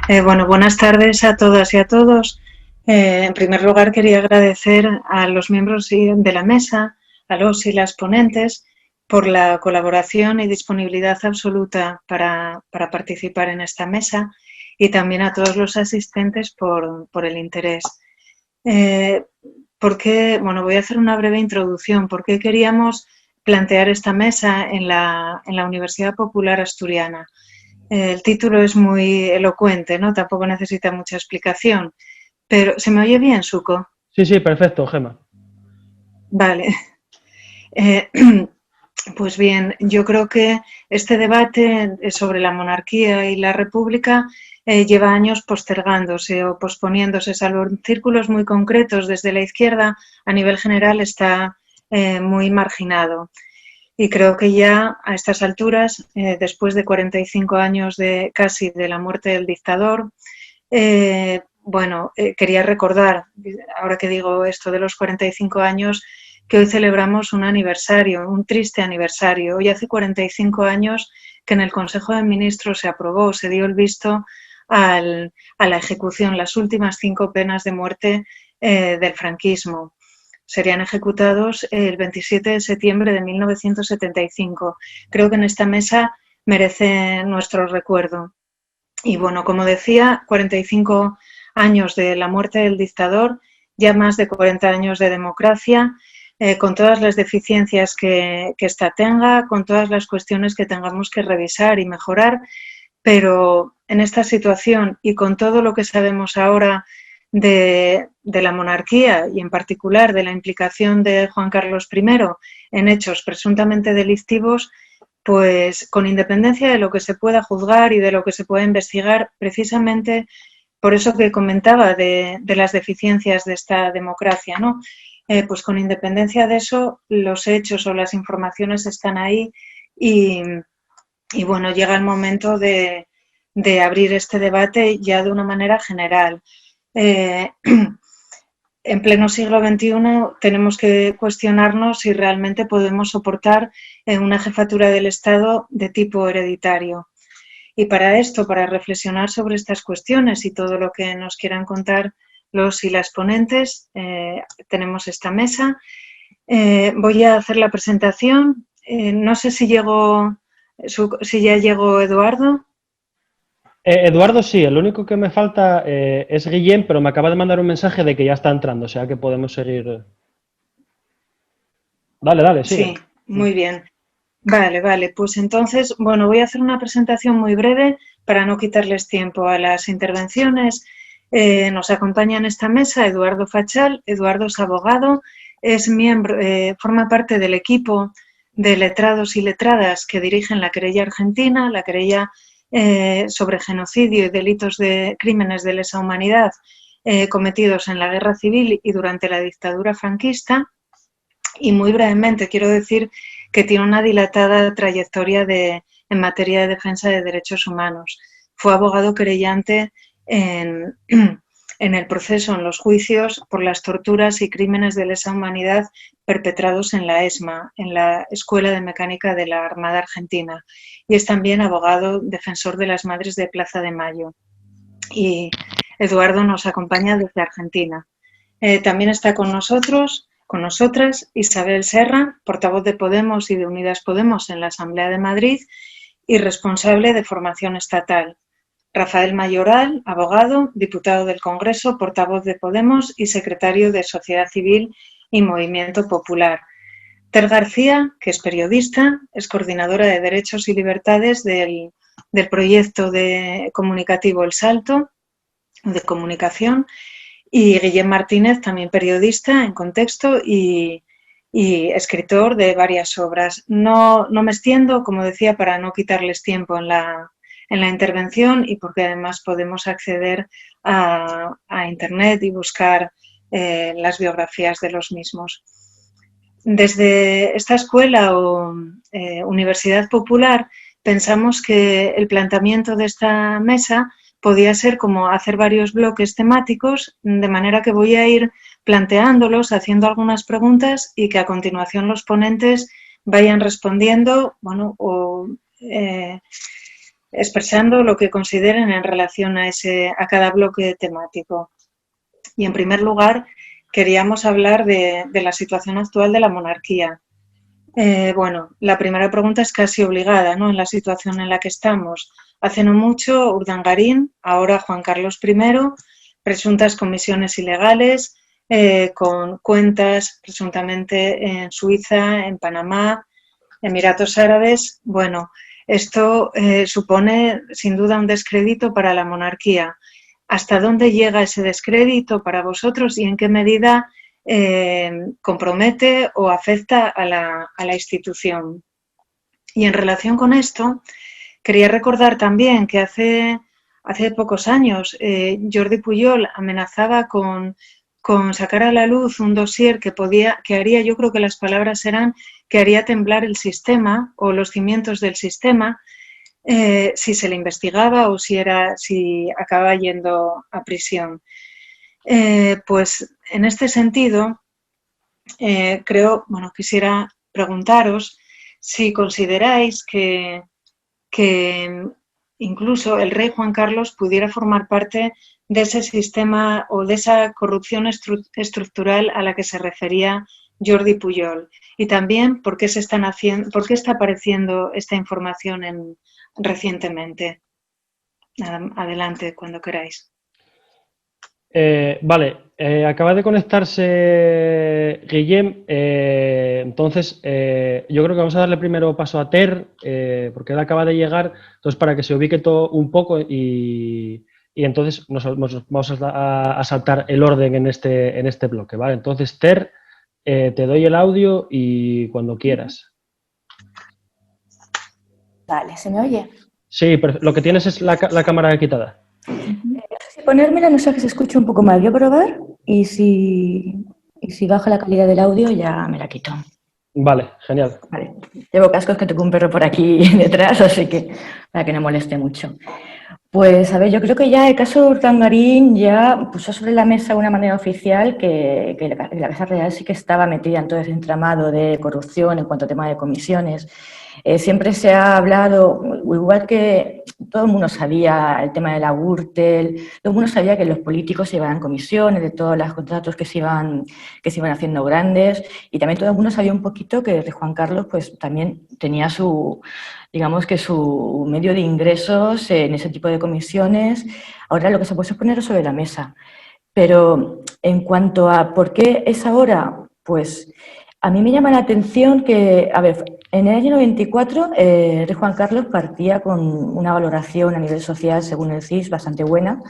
Bueno, buenas tardes a todas y a todos. En primer lugar, quería agradecer a los miembros de la mesa, a los y las ponentes, por la colaboración y disponibilidad absoluta para participar en esta mesa y también a todos los asistentes por el interés. Bueno, voy a hacer una breve introducción. ¿Por qué queríamos plantear esta mesa en la Universidad Popular Asturiana? El título es muy elocuente, ¿no? Tampoco necesita mucha explicación. Pero, ¿se me oye bien, Suco? Sí, sí, perfecto, Gema. Vale. Eh, pues bien, yo creo que este debate sobre la monarquía y la república lleva años postergándose o posponiéndose, salvo en círculos muy concretos desde la izquierda, a nivel general está muy marginado. Y creo que ya a estas alturas, después de 45 años casi de la muerte del dictador, quería recordar, ahora que digo esto de los 45 años, que hoy celebramos un aniversario, un triste aniversario. Hoy hace 45 años que en el Consejo de Ministros se aprobó, se dio el visto a la ejecución, las últimas 5 penas de muerte del franquismo. Serían ejecutados el 27 de septiembre de 1975. Creo que en esta mesa merece nuestro recuerdo. Y bueno, como decía, 45 años de la muerte del dictador, ya más de 40 años de democracia, con todas las deficiencias que ésta tenga, con todas las cuestiones que tengamos que revisar y mejorar, pero en esta situación y con todo lo que sabemos ahora de la monarquía y en particular de la implicación de Juan Carlos I en hechos presuntamente delictivos, pues con independencia de lo que se pueda juzgar y de lo que se pueda investigar, precisamente por eso que comentaba de las deficiencias de esta democracia, ¿no? Pues con independencia de eso, los hechos o las informaciones están ahí y, y bueno, llega el momento de abrir este debate ya de una manera general. Eh, en pleno siglo XXI tenemos que cuestionarnos si realmente podemos soportar una jefatura del Estado de tipo hereditario. Y para esto, para reflexionar sobre estas cuestiones y todo lo que nos quieran contar los y las ponentes, tenemos esta mesa. Voy a hacer la presentación. No sé si ya llegó Eduardo. Eduardo, sí, el único que me falta es Guillem, pero me acaba de mandar un mensaje de que ya está entrando, o sea que podemos seguir. Dale, dale, Sí, sigue. muy bien. Vale, pues entonces, bueno, voy a hacer una presentación muy breve para no quitarles tiempo a las intervenciones. Nos acompaña en esta mesa Eduardo Fachal. Eduardo es abogado, es miembro, forma parte del equipo de letrados y letradas que dirigen la querella argentina, la querella sobre genocidio y delitos de crímenes de lesa humanidad cometidos en la guerra civil y durante la dictadura franquista. Y muy brevemente quiero decir que tiene una dilatada trayectoria en materia de defensa de derechos humanos. Fue abogado querellante en, en el proceso, en los juicios por las torturas y crímenes de lesa humanidad perpetrados en la ESMA, en la Escuela de Mecánica de la Armada Argentina. Y es también abogado defensor de las Madres de Plaza de Mayo. Y Eduardo nos acompaña desde Argentina. También está con nosotras, Isabel Serra, portavoz de Podemos y de Unidas Podemos en la Asamblea de Madrid y responsable de formación estatal. Rafael Mayoral, abogado, diputado del Congreso, portavoz de Podemos y secretario de Sociedad Civil y Movimiento Popular. Ter García, que es periodista, es coordinadora de Derechos y Libertades del proyecto comunicativo El Salto, de comunicación, y Guillem Martínez, también periodista en Contexto y escritor de varias obras. No me extiendo, como decía, para no quitarles tiempo en la intervención y porque además podemos acceder a Internet y buscar las biografías de los mismos. Desde esta escuela o Universidad Popular pensamos que el planteamiento de esta mesa podía ser como hacer varios bloques temáticos, de manera que voy a ir planteándolos, haciendo algunas preguntas y que a continuación los ponentes vayan respondiendo, bueno, expresando lo que consideren en relación a cada bloque temático. Y en primer lugar, queríamos hablar de la situación actual de la monarquía. Bueno, la primera pregunta es casi obligada, ¿no?, en la situación en la que estamos. Hace no mucho, Urdangarín, ahora Juan Carlos I, presuntas comisiones ilegales, con cuentas presuntamente en Suiza, en Panamá, Emiratos Árabes. Bueno, esto supone sin duda un descrédito para la monarquía. ¿Hasta dónde llega ese descrédito para vosotros y en qué medida compromete o afecta a la institución? Y en relación con esto, quería recordar también que hace pocos años Jordi Pujol amenazaba con sacar a la luz un dossier que haría, yo creo que las palabras eran, que haría temblar el sistema o los cimientos del sistema si se le investigaba o si acababa yendo a prisión. Pues en este sentido, quisiera preguntaros si consideráis que incluso el rey Juan Carlos pudiera formar parte de ese sistema o de esa corrupción estructural a la que se refería Jordi Pujol. Y también por qué está apareciendo esta información recientemente. Adelante, cuando queráis. Vale, acaba de conectarse Guillem, entonces yo creo que vamos a darle primero paso a Ter, porque él acaba de llegar, entonces para que se ubique todo un poco y entonces nos vamos a saltar el orden en este bloque, ¿vale? Entonces Ter, te doy el audio y cuando quieras. Vale, ¿se me oye? Sí, pero lo que tienes es la cámara quitada. Ponérmela, no sé, que se escuche un poco mal. Voy a probar y si baja la calidad del audio ya me la quito. Vale, genial. Vale. Llevo cascos, que tengo un perro por aquí detrás, así que para que no moleste mucho. Pues, a ver, yo creo que ya el caso Urdangarín ya puso sobre la mesa de una manera oficial que la Casa Real sí que estaba metida en todo ese entramado de corrupción en cuanto a tema de comisiones. Siempre se ha hablado, igual que todo el mundo sabía el tema de la Gürtel, todo el mundo sabía que los políticos se iban comisiones, de todos los contratos que se iban haciendo grandes, y también todo el mundo sabía un poquito que el rey Juan Carlos pues también tenía digamos que su medio de ingresos en ese tipo de comisiones. Ahora lo que se puede poner sobre la mesa. Pero en cuanto a por qué es ahora, pues a mí me llama la atención que, a ver, en el año 94 el rey Juan Carlos partía con una valoración a nivel social, según el CIS, bastante buena,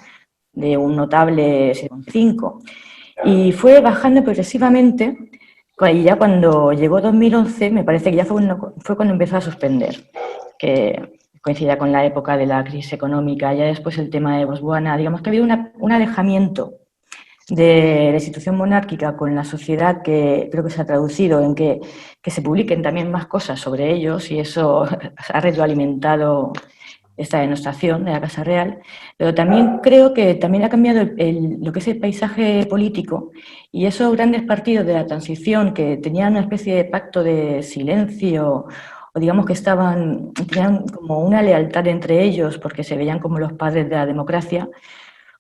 de un notable 5. Y fue bajando progresivamente. Y ya cuando llegó 2011, me parece que ya fue cuando empezó a suspender, que coincidía con la época de la crisis económica. Ya después el tema de Botswana, digamos que ha habido un alejamiento de la institución monárquica con la sociedad, que creo que se ha traducido en que se publiquen también más cosas sobre ellos, y eso ha retroalimentado esta denostación de la Casa Real, pero también creo que también ha cambiado lo que es el paisaje político, y esos grandes partidos de la transición que tenían una especie de pacto de silencio, o digamos que tenían como una lealtad entre ellos porque se veían como los padres de la democracia,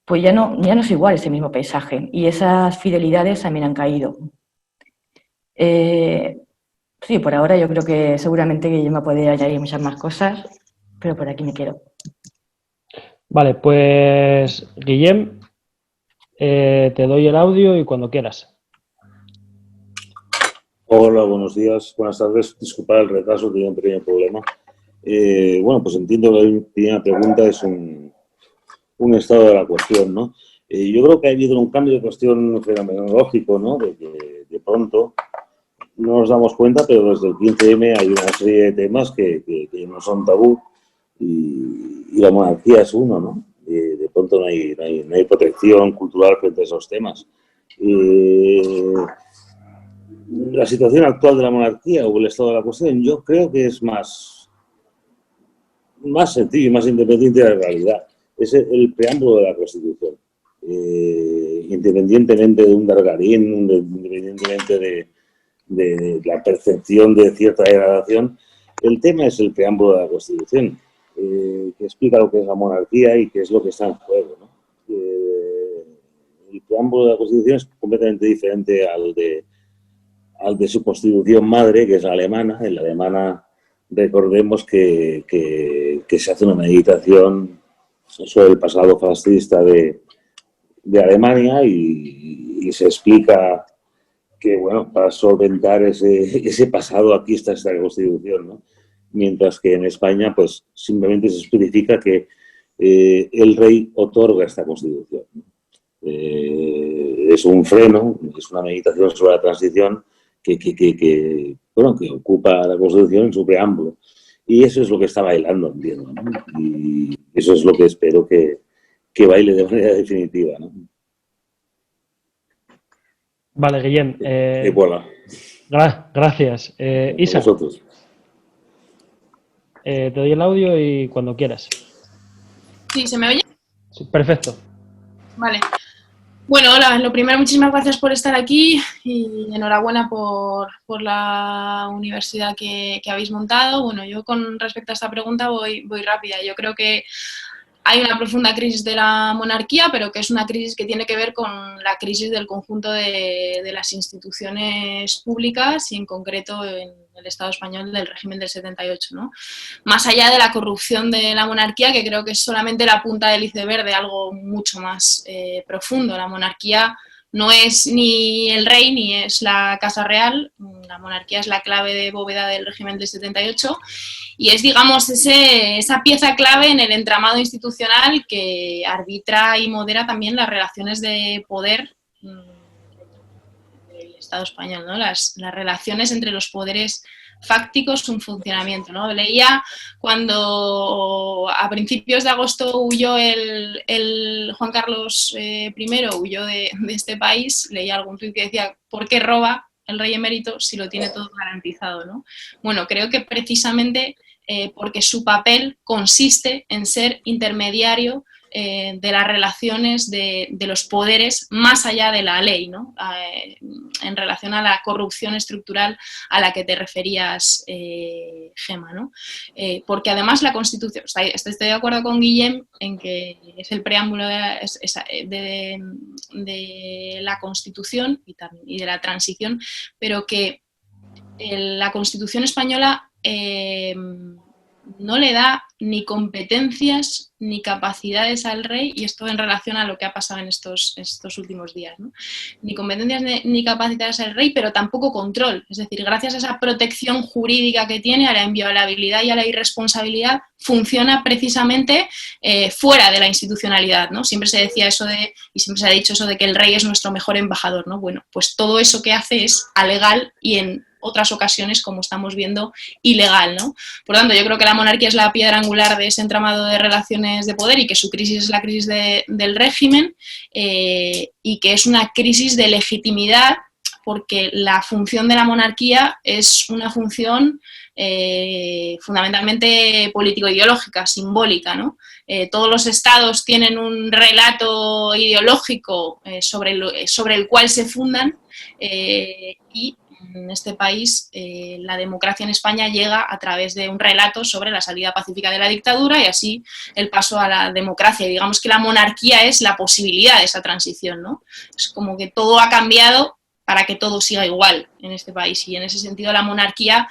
pues ya no es igual ese mismo paisaje, y esas fidelidades también han caído. Sí, por ahora yo creo que seguramente Guillermo puede añadir muchas más cosas, pero por aquí me quedo. Vale, pues Guillem, te doy el audio y cuando quieras. Hola, buenos días, buenas tardes. Disculpad el retraso, tenía un pequeño problema. Bueno, pues entiendo que la primera pregunta es un estado de la cuestión, ¿no? Yo creo que ha habido un cambio de cuestión fenomenológico, ¿no? De que de pronto no nos damos cuenta, pero desde el 15M hay una serie de temas que no son tabú, y la monarquía es uno, ¿no? De pronto no hay protección cultural frente a esos temas. La situación actual de la monarquía o el estado de la cuestión, yo creo que es más sencillo y más independiente de la realidad. Es el preámbulo de la Constitución. Independientemente de un Urdangarín, independientemente de la percepción de cierta degradación, el tema es el preámbulo de la Constitución. que explica lo que es la monarquía y qué es lo que está en juego, ¿no? El preámbulo de la Constitución es completamente diferente al de su constitución madre, que es la alemana. En la alemana, recordemos que se hace una meditación sobre el pasado fascista de Alemania y se explica que, bueno, para solventar ese pasado aquí está esta Constitución, ¿no? Mientras que en España, pues, simplemente se especifica que el rey otorga esta Constitución, ¿no? Es un freno, es una meditación sobre la transición que ocupa la Constitución en su preámbulo. Y eso es lo que está bailando, entiendo, ¿no? Y eso es lo que espero que baile de manera definitiva, ¿no? Vale, Guillem. Voilà. Gracias. Isa, Vosotros. te doy el audio y cuando quieras. Sí, ¿se me oye? Sí, perfecto. Vale. Bueno, hola, lo primero, muchísimas gracias por estar aquí y enhorabuena por la universidad que habéis montado. Bueno, yo con respecto a esta pregunta voy rápida. Yo creo que hay una profunda crisis de la monarquía, pero que es una crisis que tiene que ver con la crisis del conjunto de las instituciones públicas y en concreto en el Estado español del régimen del 78, ¿no? Más allá de la corrupción de la monarquía, que creo que es solamente la punta del iceberg de algo mucho más profundo. La monarquía no es ni el rey ni es la Casa Real, la monarquía es la clave de bóveda del régimen del 78 y es, digamos, esa pieza clave en el entramado institucional que arbitra y modera también las relaciones de poder del Estado español, ¿no? Las relaciones entre los poderes fácticos, su funcionamiento, ¿no? Leía cuando a principios de agosto huyó el Juan Carlos I, huyó de este país, leía algún tuit que decía, ¿por qué roba el rey emérito si lo tiene todo garantizado, ¿no? Bueno, creo que precisamente porque su papel consiste en ser intermediario de las relaciones de los poderes más allá de la ley, ¿no? En relación a la corrupción estructural a la que te referías, Gemma, ¿no? Porque además la Constitución, o sea, estoy de acuerdo con Guillem en que es el preámbulo de la Constitución y de la transición, pero que la Constitución española no le da ni competencias ni capacidades al rey, y esto en relación a lo que ha pasado en estos últimos días, ¿no? Ni competencias ni capacidades al rey, pero tampoco control. Es decir, gracias a esa protección jurídica que tiene, a la inviolabilidad y a la irresponsabilidad, funciona precisamente fuera de la institucionalidad, ¿no? Siempre se decía eso y siempre se ha dicho eso de que el rey es nuestro mejor embajador, ¿no? Bueno, pues todo eso que hace es alegal y en otras ocasiones, como estamos viendo, ilegal, ¿no? Por lo tanto, yo creo que la monarquía es la piedra angular de ese entramado de relaciones de poder y que su crisis es la crisis del régimen y que es una crisis de legitimidad porque la función de la monarquía es una función fundamentalmente político-ideológica, simbólica, ¿no? Todos los estados tienen un relato ideológico sobre el cual se fundan y en este país la democracia en España llega a través de un relato sobre la salida pacífica de la dictadura y así el paso a la democracia. Y digamos que la monarquía es la posibilidad de esa transición, ¿no? Es como que todo ha cambiado para que todo siga igual en este país y en ese sentido la monarquía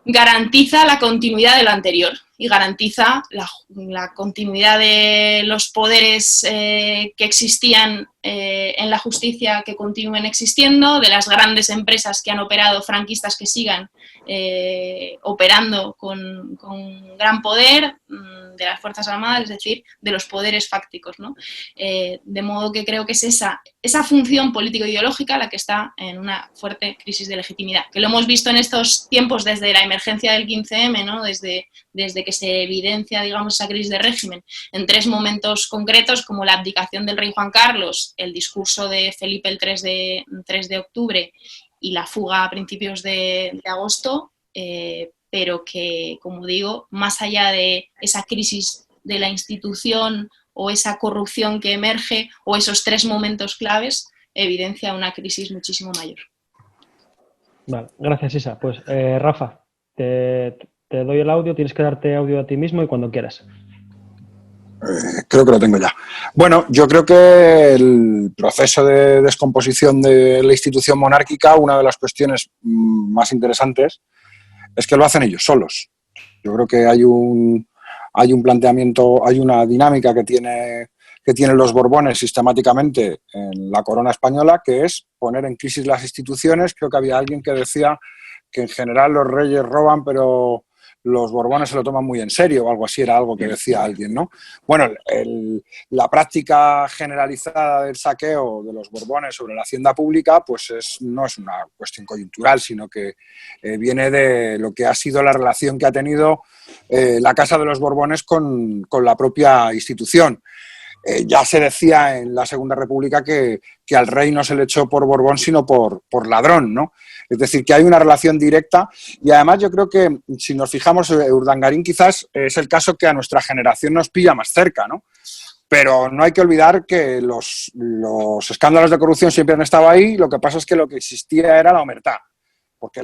garantiza la continuidad de lo anterior y garantiza la continuidad de los poderes que existían en la justicia que continúen existiendo, de las grandes empresas que han operado franquistas que sigan operando con gran poder, de las Fuerzas Armadas, es decir, de los poderes fácticos, ¿no? De modo que creo que es esa función político-ideológica la que está en una fuerte crisis de legitimidad, que lo hemos visto en estos tiempos desde la emergencia del 15M, ¿no? Desde que se evidencia, digamos, esa crisis de régimen en tres momentos concretos, como la abdicación del rey Juan Carlos, el discurso de Felipe el 3 de octubre y la fuga a principios de agosto, pero que, como digo, más allá de esa crisis de la institución o esa corrupción que emerge o esos tres momentos claves, evidencia una crisis muchísimo mayor. Vale, gracias Isa. Pues Rafa, te te doy el audio, tienes que darte audio a ti mismo y cuando quieras. Creo que lo tengo ya. Bueno, yo creo que el proceso de descomposición de la institución monárquica, una de las cuestiones más interesantes es que lo hacen ellos solos. Yo creo que hay un planteamiento, hay una dinámica que tienen los Borbones sistemáticamente en la corona española, que es poner en crisis las instituciones. Creo que había alguien que decía que en general los reyes roban, pero los Borbones se lo toman muy en serio, o algo así, era algo que decía alguien, ¿no? Bueno, la práctica generalizada del saqueo de los Borbones sobre la hacienda pública, pues no es una cuestión coyuntural, sino que viene de lo que ha sido la relación que ha tenido la Casa de los Borbones con la propia institución. Ya se decía en la Segunda República que al rey no se le echó por Borbón, sino por ladrón, ¿no? Es decir, que hay una relación directa y además yo creo que, si nos fijamos, Urdangarín quizás es el caso que a nuestra generación nos pilla más cerca, ¿no? Pero no hay que olvidar que los escándalos de corrupción siempre han estado ahí, lo que pasa es que lo que existía era la omertá, porque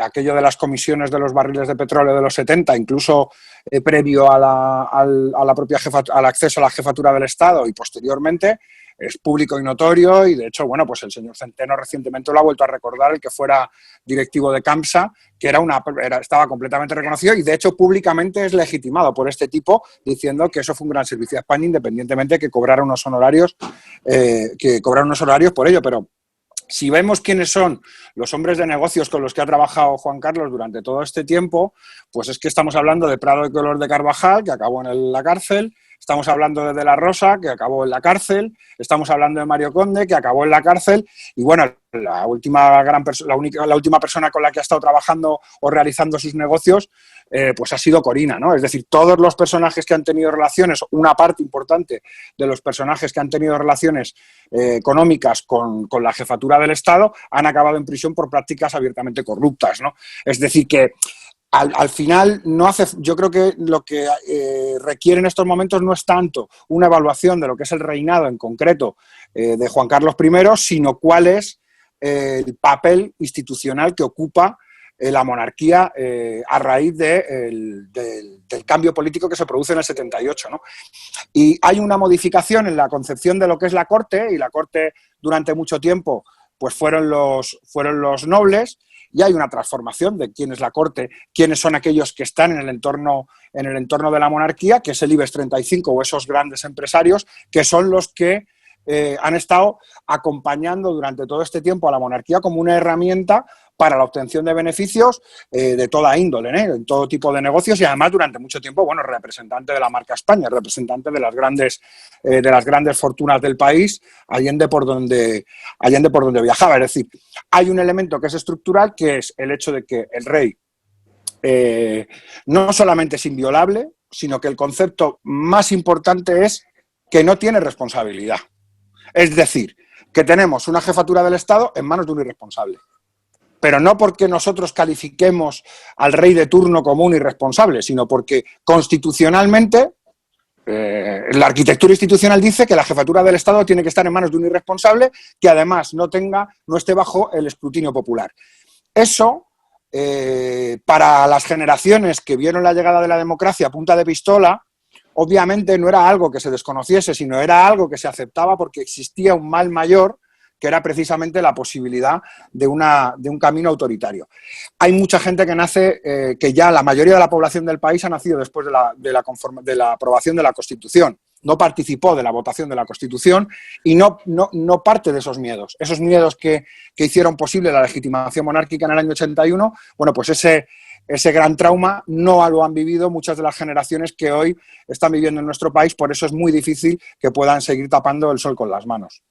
aquello de las comisiones de los barriles de petróleo de los 70, incluso previo a la propia al acceso a la jefatura del Estado y posteriormente, es público y notorio, y de hecho, bueno, pues el señor Centeno recientemente lo ha vuelto a recordar, el que fuera directivo de CAMSA, que estaba completamente reconocido y de hecho públicamente es legitimado por este tipo, diciendo que eso fue un gran servicio a España, independientemente que cobrara unos honorarios por ello. Pero si vemos quiénes son los hombres de negocios con los que ha trabajado Juan Carlos durante todo este tiempo, pues es que estamos hablando de Prado de Color de Carvajal, que acabó en la cárcel, estamos hablando de la Rosa, que acabó en la cárcel, estamos hablando de Mario Conde, que acabó en la cárcel, y bueno, la última persona con la que ha estado trabajando o realizando sus negocios, pues ha sido Corina, ¿no? Es decir, todos los personajes que han tenido relaciones, una parte importante de los personajes que han tenido relaciones económicas con la jefatura del Estado han acabado en prisión por prácticas abiertamente corruptas, ¿no? Es decir, que al final yo creo que lo que requiere en estos momentos no es tanto una evaluación de lo que es el reinado en concreto de Juan Carlos I, sino cuál es el papel institucional que ocupa la monarquía a raíz del cambio político que se produce en el 78, ¿no? Y hay una modificación en la concepción de lo que es la corte, y la corte durante mucho tiempo pues fueron los nobles, y hay una transformación de quién es la corte, quiénes son aquellos que están en el entorno de la monarquía, que es el IBEX 35 o esos grandes empresarios, que son los que han estado acompañando durante todo este tiempo a la monarquía como una herramienta para la obtención de beneficios de toda índole, en todo tipo de negocios, y además durante mucho tiempo, bueno, representante de la marca España, representante de las grandes fortunas del país, allende por donde viajaba. Es decir, hay un elemento que es estructural, que es el hecho de que el rey no solamente es inviolable, sino que el concepto más importante es que no tiene responsabilidad. Es decir, que tenemos una jefatura del Estado en manos de un irresponsable. Pero no porque nosotros califiquemos al rey de turno como un irresponsable, sino porque constitucionalmente la arquitectura institucional dice que la jefatura del Estado tiene que estar en manos de un irresponsable que además no esté bajo el escrutinio popular. Eso, para las generaciones que vieron la llegada de la democracia a punta de pistola, obviamente no era algo que se desconociese, sino era algo que se aceptaba porque existía un mal mayor, que era precisamente la posibilidad de un camino autoritario. Hay mucha gente que nace, que ya la mayoría de la población del país ha nacido después de la aprobación de la Constitución. No participó de la votación de la Constitución y no parte de esos miedos. Esos miedos que hicieron posible la legitimación monárquica en el año 81, bueno, pues ese gran trauma no lo han vivido muchas de las generaciones que hoy están viviendo en nuestro país, por eso es muy difícil que puedan seguir tapando el sol con las manos.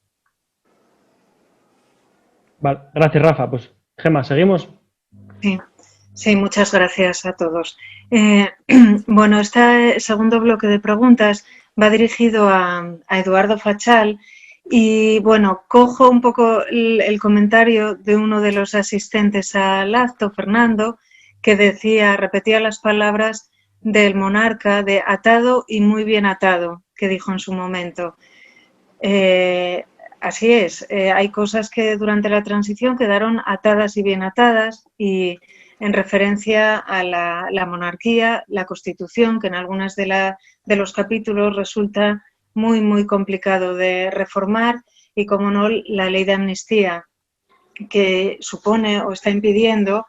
Vale, gracias, Rafa. Pues, Gemma, ¿seguimos? Sí, muchas gracias a todos. Bueno, este segundo bloque de preguntas va dirigido a Eduardo Fachal y, bueno, cojo un poco el comentario de uno de los asistentes al acto, Fernando, que repetía las palabras del monarca de atado y muy bien atado, que dijo en su momento. Así es, hay cosas que durante la transición quedaron atadas y bien atadas y en referencia a la monarquía, la Constitución, que en algunas de los capítulos resulta muy, muy complicado de reformar, y, como no, la ley de amnistía, que supone o está impidiendo,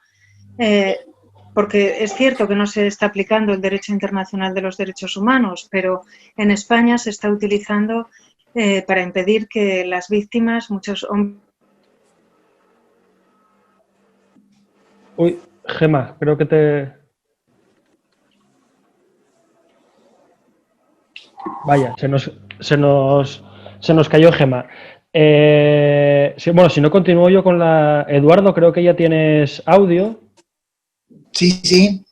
porque es cierto que no se está aplicando el derecho internacional de los derechos humanos, pero en España se está utilizando para impedir que las víctimas, muchos hombres... Uy, Gemma, creo que te... Vaya, se nos cayó Gemma. Bueno, si no continúo yo con la... Eduardo, creo que ya tienes audio. Sí, sí.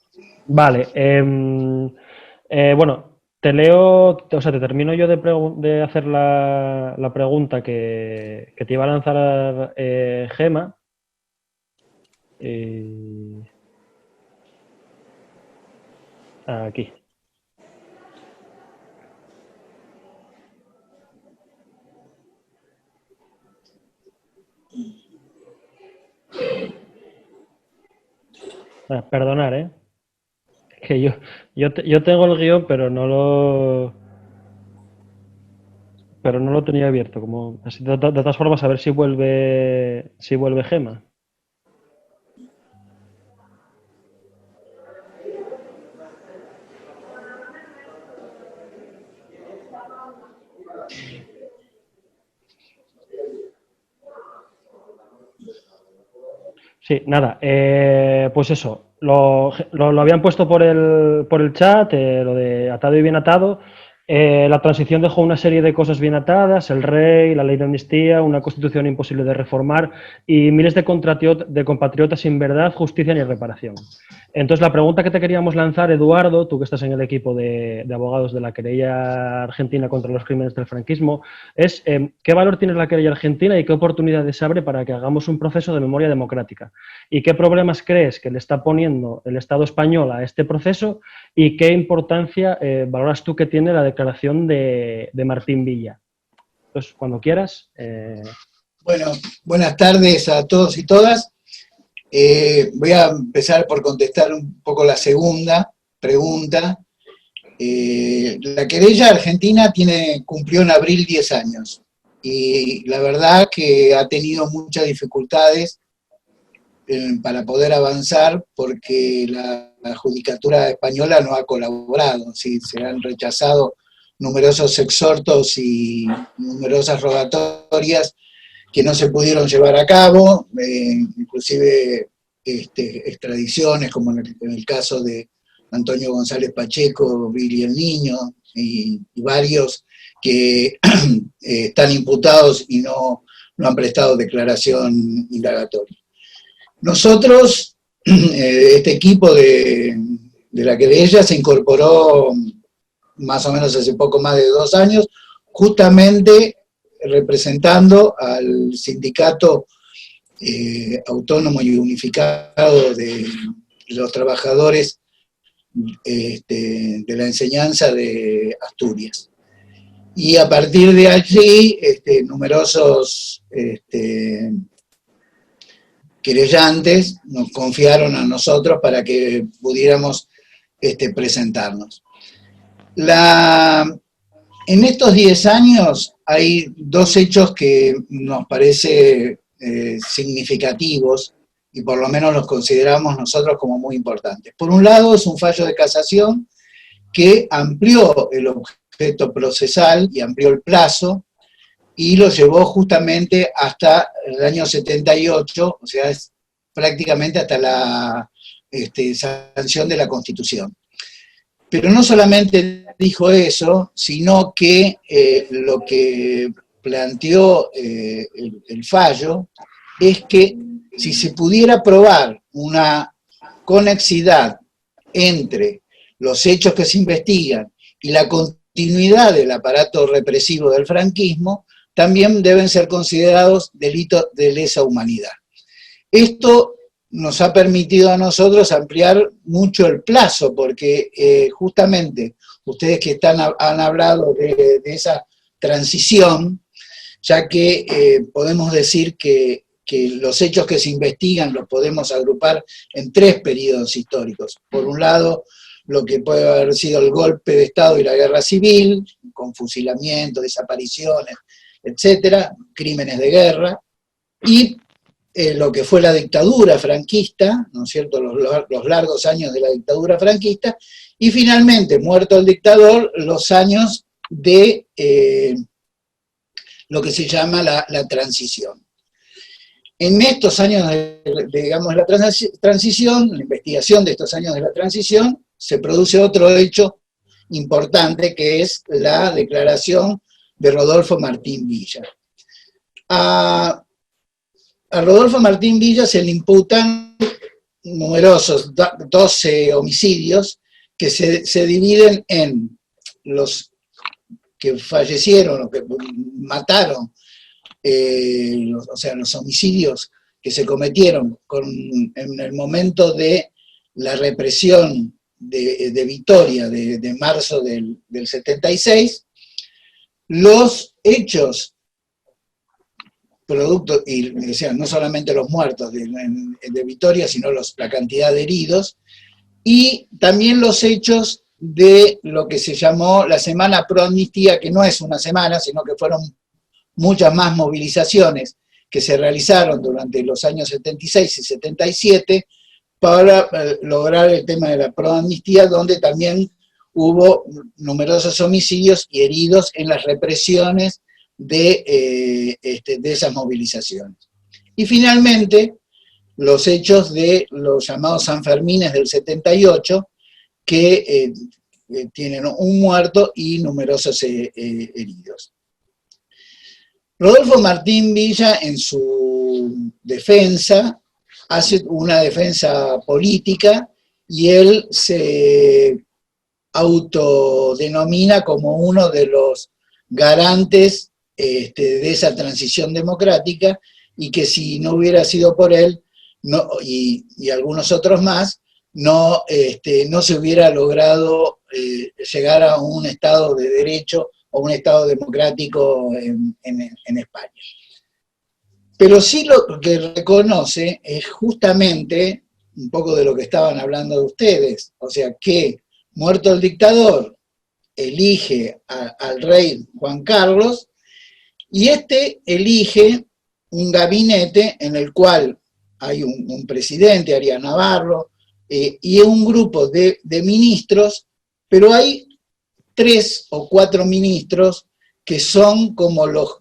Vale. Bueno, te leo, o sea, te termino yo de hacer la pregunta que te iba a lanzar Gemma. Aquí. Perdonar, ¿eh? Que yo tengo el guión, pero no lo tenía abierto. Como, así, de todas formas, a ver si vuelve Gemma. Sí, nada, pues eso, lo habían puesto por el chat, lo de atado y bien atado. La transición dejó una serie de cosas bien atadas, el rey, la ley de amnistía, una constitución imposible de reformar y miles de compatriotas sin verdad, justicia ni reparación. Entonces, la pregunta que te queríamos lanzar, Eduardo, tú que estás en el equipo de abogados de la querella argentina contra los crímenes del franquismo, es ¿qué valor tiene la querella argentina y qué oportunidades abre para que hagamos un proceso de memoria democrática? ¿Y qué problemas crees que le está poniendo el Estado español a este proceso? ¿Y qué importancia valoras tú que tiene la declaración de Martín Villa? Entonces, cuando quieras. Bueno, buenas tardes a todos y todas. Voy a empezar por contestar un poco la segunda pregunta. La querella argentina cumplió en abril 10 años y la verdad que ha tenido muchas dificultades para poder avanzar porque la judicatura española no ha colaborado, ¿sí? Se han rechazado numerosos exhortos y numerosas rogatorias que no se pudieron llevar a cabo, inclusive extradiciones, como en el caso de Antonio González Pacheco, Billy el Niño, y varios que están imputados y no han prestado declaración indagatoria. Nosotros, este equipo de la querella se incorporó más o menos hace poco más de 2 años, justamente representando al sindicato autónomo y unificado de los trabajadores de la enseñanza de Asturias. Y a partir de allí, numerosos querellantes nos confiaron a nosotros para que pudiéramos presentarnos. En estos 10 años hay 2 hechos que nos parece significativos y por lo menos los consideramos nosotros como muy importantes. Por un lado, es un fallo de casación que amplió el objeto procesal y amplió el plazo y lo llevó justamente hasta el año 78, o sea, es prácticamente hasta la sanción de la Constitución. Pero no solamente dijo eso, sino que lo que planteó el fallo es que si se pudiera probar una conexidad entre los hechos que se investigan y la continuidad del aparato represivo del franquismo, también deben ser considerados delitos de lesa humanidad. Esto nos ha permitido a nosotros ampliar mucho el plazo, porque justamente ustedes que han hablado de esa transición, ya que podemos decir que que los hechos que se investigan los podemos agrupar en 3 periodos históricos. Por un lado, lo que puede haber sido el golpe de Estado y la guerra civil, con fusilamientos, desapariciones, etcétera, crímenes de guerra, y lo que fue la dictadura franquista, ¿no es cierto?, los largos años de la dictadura franquista, y finalmente, muerto el dictador, los años de lo que se llama la transición. En estos años digamos, la transición, la investigación de estos años de la transición, se produce otro hecho importante, que es la declaración de Rodolfo Martín Villa. A Rodolfo Martín Villa se le imputan numerosos, 12 homicidios, que se dividen en los que fallecieron o que mataron, o sea, los homicidios que se cometieron en el momento de la represión de Vitoria de marzo del 76, los hechos producto, y o sea, no solamente los muertos de Vitoria, sino la cantidad de heridos, y también los hechos de lo que se llamó la Semana Pro Amnistía, que no es una semana, sino que fueron muchas más movilizaciones que se realizaron durante los años 76 y 77 para lograr el tema de la Pro Amnistía, donde también hubo numerosos homicidios y heridos en las represiones de esas movilizaciones. Y finalmente, los hechos de los llamados Sanfermines del 78, que tienen un muerto y numerosos heridos. Rodolfo Martín Villa, en su defensa, hace una defensa política y él se autodenomina como uno de los garantes de esa transición democrática, y que si no hubiera sido por él y algunos otros más, no se hubiera logrado llegar a un Estado de Derecho o un Estado democrático en España. Pero sí lo que reconoce es justamente un poco de lo que estaban hablando de ustedes, o sea que, muerto el dictador, elige al rey Juan Carlos, y elige un gabinete en el cual hay un presidente, Arias Navarro, y un grupo de ministros, pero hay 3 o 4 ministros que son como los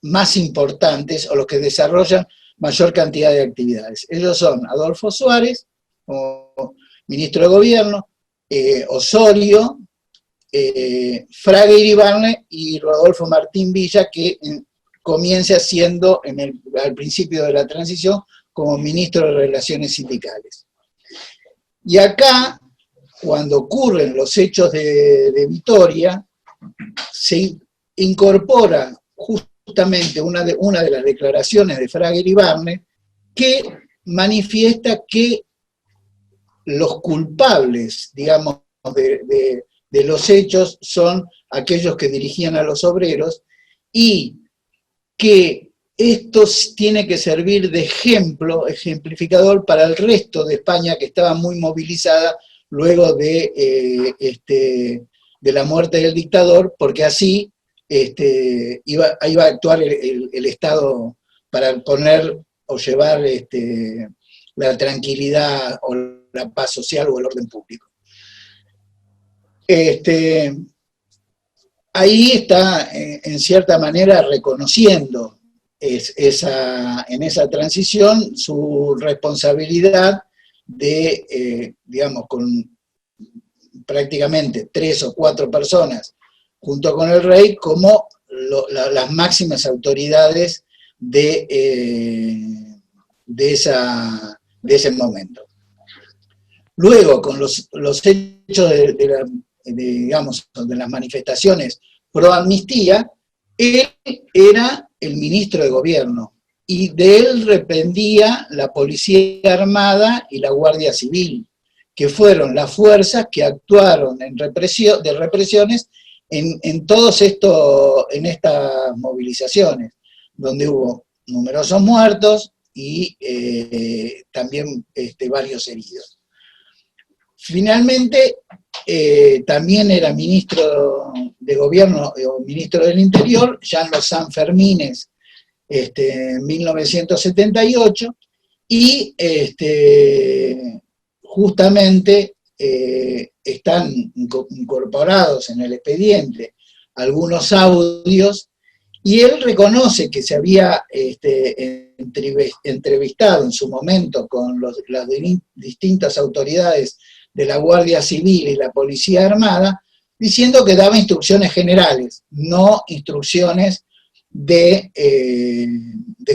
más importantes o los que desarrollan mayor cantidad de actividades. Ellos son Adolfo Suárez, como ministro de Gobierno, Osorio, Fraga Iribarne y Rodolfo Martín Villa, que comienza siendo al principio de la transición como ministro de Relaciones Sindicales. Y acá, cuando ocurren los hechos de Vitoria, se incorpora justamente una de las declaraciones de Fraga Iribarne, que manifiesta que los culpables, digamos, de los hechos son aquellos que dirigían a los obreros, y que esto tiene que servir de ejemplificador para el resto de España, que estaba muy movilizada luego de la muerte del dictador, porque así iba a actuar el Estado para poner o llevar la tranquilidad o la paz social o el orden público. Ahí está, en cierta manera, reconociendo en esa transición su responsabilidad de, digamos, con prácticamente 3 o 4 personas, junto con el rey, como las máximas autoridades de ese momento. Luego, con los hechos digamos, de las manifestaciones pro amnistía, él era el ministro de Gobierno, y de él dependía la Policía Armada y la Guardia Civil, que fueron las fuerzas que actuaron de represiones en estas movilizaciones, donde hubo numerosos muertos y también varios heridos. Finalmente, también era ministro de Gobierno o ministro del Interior, ya en los Sanfermines, en 1978, y justamente están incorporados en el expediente algunos audios, y él reconoce que se había entrevistado en su momento con las distintas autoridades de la Guardia Civil y la Policía Armada, diciendo que daba instrucciones generales, no instrucciones de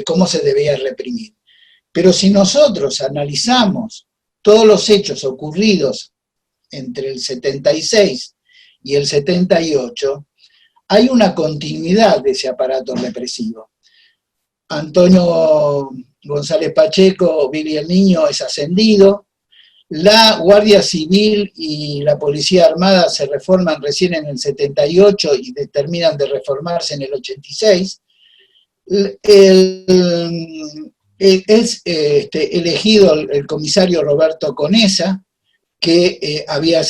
cómo se debía reprimir. Pero si nosotros analizamos todos los hechos ocurridos entre el 76 y el 78, hay una continuidad de ese aparato represivo. Antonio González Pacheco, Billy el Niño, es ascendido. La Guardia Civil y la Policía Armada se reforman recién en el 78 y terminan de reformarse en el 86. Es elegido el comisario Roberto Conesa, que había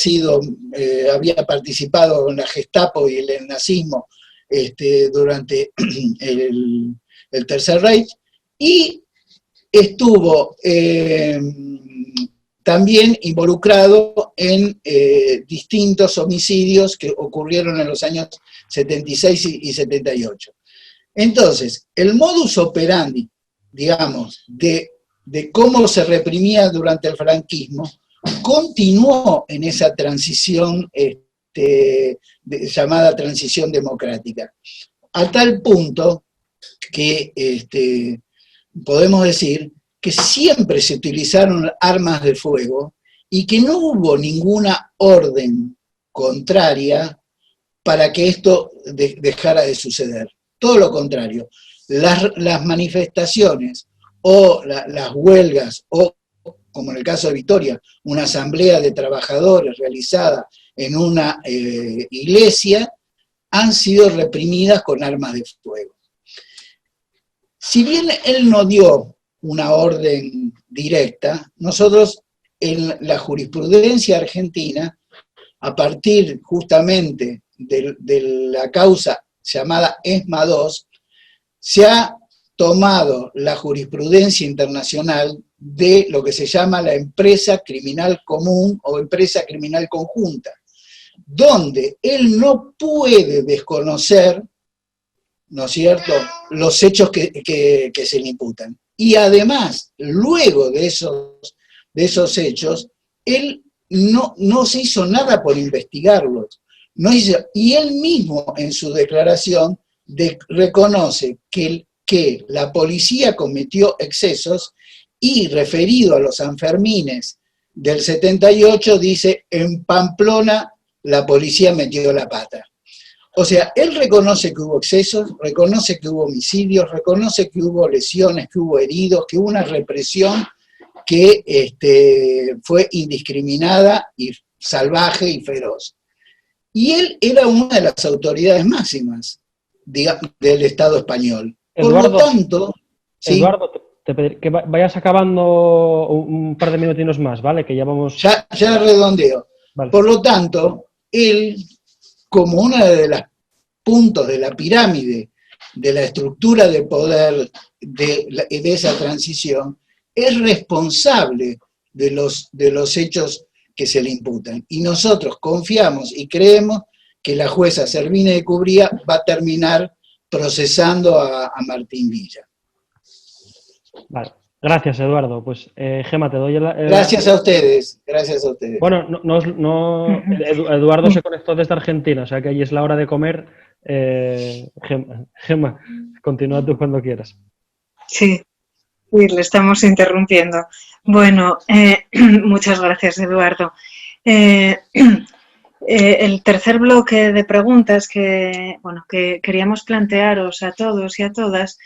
participado en la Gestapo y el nazismo durante el Tercer Reich, y estuvo también involucrado en distintos homicidios que ocurrieron en los años 76 y 78. Entonces, el modus operandi, digamos, de cómo se reprimía durante el franquismo, continuó en esa transición llamada transición democrática, a tal punto que podemos decir que siempre se utilizaron armas de fuego y que no hubo ninguna orden contraria para que esto dejara de suceder. Todo lo contrario, las manifestaciones o las huelgas, o como en el caso de Vitoria, una asamblea de trabajadores realizada en una iglesia, han sido reprimidas con armas de fuego. Si bien él no dio una orden directa, nosotros en la jurisprudencia argentina, a partir justamente de la causa llamada ESMA II, se ha tomado la jurisprudencia internacional de lo que se llama la empresa criminal común o empresa criminal conjunta, donde él no puede desconocer, ¿no es cierto?, los hechos que se le imputan. Y además, luego de esos hechos, él no se hizo nada por investigarlos. Y él mismo en su declaración reconoce que la policía cometió excesos, y referido a los Sanfermines del 78 dice: en Pamplona la policía metió la pata. O sea, él reconoce que hubo excesos, reconoce que hubo homicidios, reconoce que hubo lesiones, que hubo heridos, que hubo una represión que fue indiscriminada y salvaje y feroz. Y él era una de las autoridades máximas del Estado español. Eduardo, por lo tanto... ¿sí? Eduardo, te pediré que vayas acabando un par de minutinos más, ¿vale? Que ya vamos... Ya redondeo. Vale. Por lo tanto, él, como uno de los puntos de la pirámide de la estructura de poder de esa transición, es responsable de los hechos que se le imputan. Y nosotros confiamos y creemos que la jueza Servine de Cubría va a terminar procesando a Martín Villa. Vale. Gracias, Eduardo. Pues, Gema, te doy Gracias a ustedes. Gracias a ustedes. Bueno, Eduardo se conectó desde Argentina, o sea que ahí es la hora de comer. Gema, continúa tú cuando quieras. Sí, le estamos interrumpiendo. Bueno, muchas gracias, Eduardo. El tercer bloque de preguntas que queríamos plantearos a todos y a todas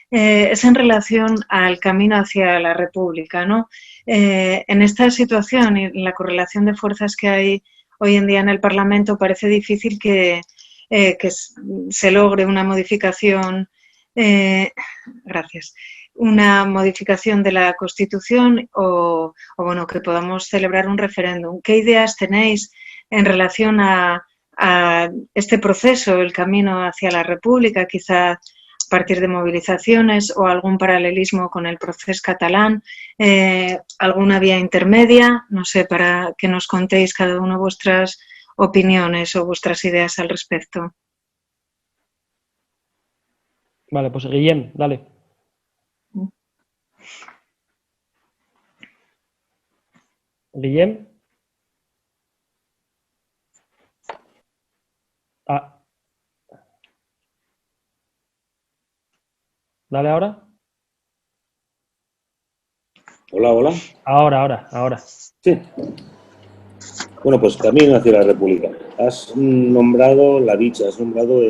es en relación al camino hacia la República, ¿no? En esta situación y en la correlación de fuerzas que hay hoy en día en el Parlamento, parece difícil que se logre una modificación gracias, una modificación de la Constitución o bueno, que podamos celebrar un referéndum. ¿Qué ideas tenéis en relación a este proceso, el camino hacia la República, quizá a partir de movilizaciones o algún paralelismo con el proceso catalán, alguna vía intermedia? No sé, para que nos contéis cada uno vuestras opiniones o vuestras ideas al respecto. Vale, pues Guillem, dale. Guillem. Ah. Dale ahora. Hola, hola. Ahora. Sí. Bueno, pues camino hacia la República. Has nombrado la dicha, has nombrado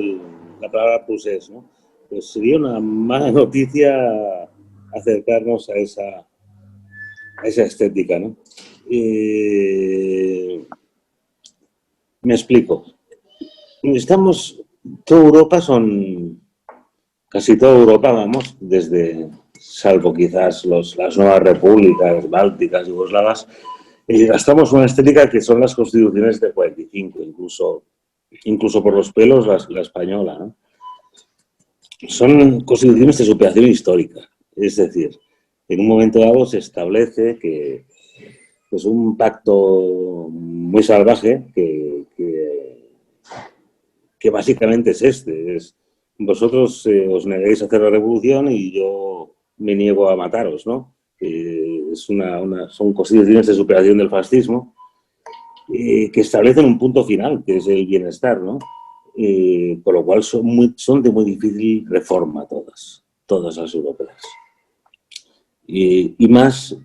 la palabra procés, ¿no? Pues sería una mala noticia acercarnos a esa estética, ¿no? Me explico. Casi toda Europa, vamos, salvo quizás las nuevas repúblicas bálticas, yugoslavas, gastamos una estética que son las constituciones de 45, incluso por los pelos la española, ¿no? Son constituciones de superación histórica, es decir, en un momento dado se establece que es un pacto muy salvaje que básicamente es vosotros os negáis a hacer la revolución y yo me niego a mataros, ¿no? Son constituciones de superación del fascismo que establecen un punto final, que es el bienestar, ¿no? Por lo cual son de muy difícil reforma todas las europeas. Y más,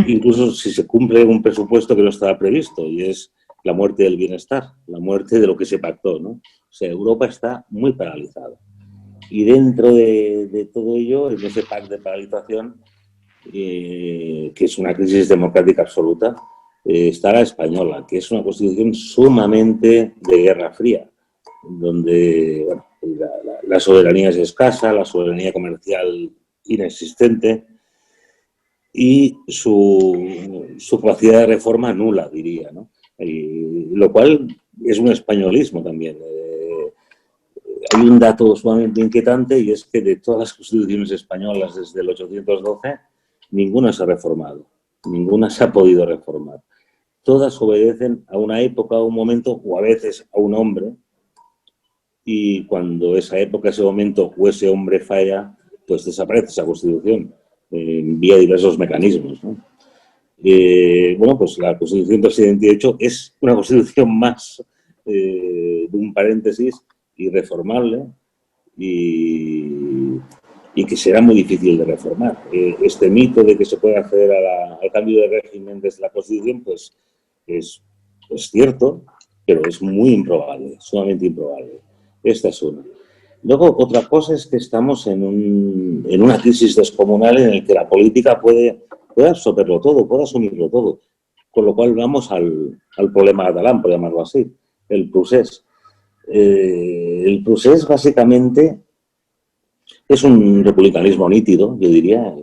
incluso si se cumple un presupuesto que no estaba previsto, y es la muerte del bienestar, la muerte de lo que se pactó, ¿no? O sea, Europa está muy paralizada. Y dentro de todo ello, en ese pacto de paralización, que es una crisis democrática absoluta, está la española, que es una constitución sumamente de Guerra Fría, donde bueno, la soberanía es escasa, la soberanía comercial inexistente y su capacidad de reforma nula, diría, ¿no? Lo cual es un españolismo también. Hay un dato sumamente inquietante y es que de todas las constituciones españolas desde el 812, ninguna se ha reformado, ninguna se ha podido reformar. Todas obedecen a una época, a un momento o a veces a un hombre, y cuando esa época, ese momento o ese hombre falla, pues desaparece esa constitución vía diversos mecanismos, ¿no? Bueno, pues la Constitución del 78 es una constitución más de un paréntesis irreformable y que será muy difícil de reformar. Este mito de que se puede acceder al cambio de régimen desde la Constitución, pues es cierto, pero es muy improbable, sumamente improbable. Esta es una. Luego, otra cosa es que estamos en una crisis descomunal en la que la política puede absorberlo todo, puede asumirlo todo. Con lo cual vamos al problema catalán, por llamarlo así, el procés. El procés básicamente es un republicanismo nítido, yo diría.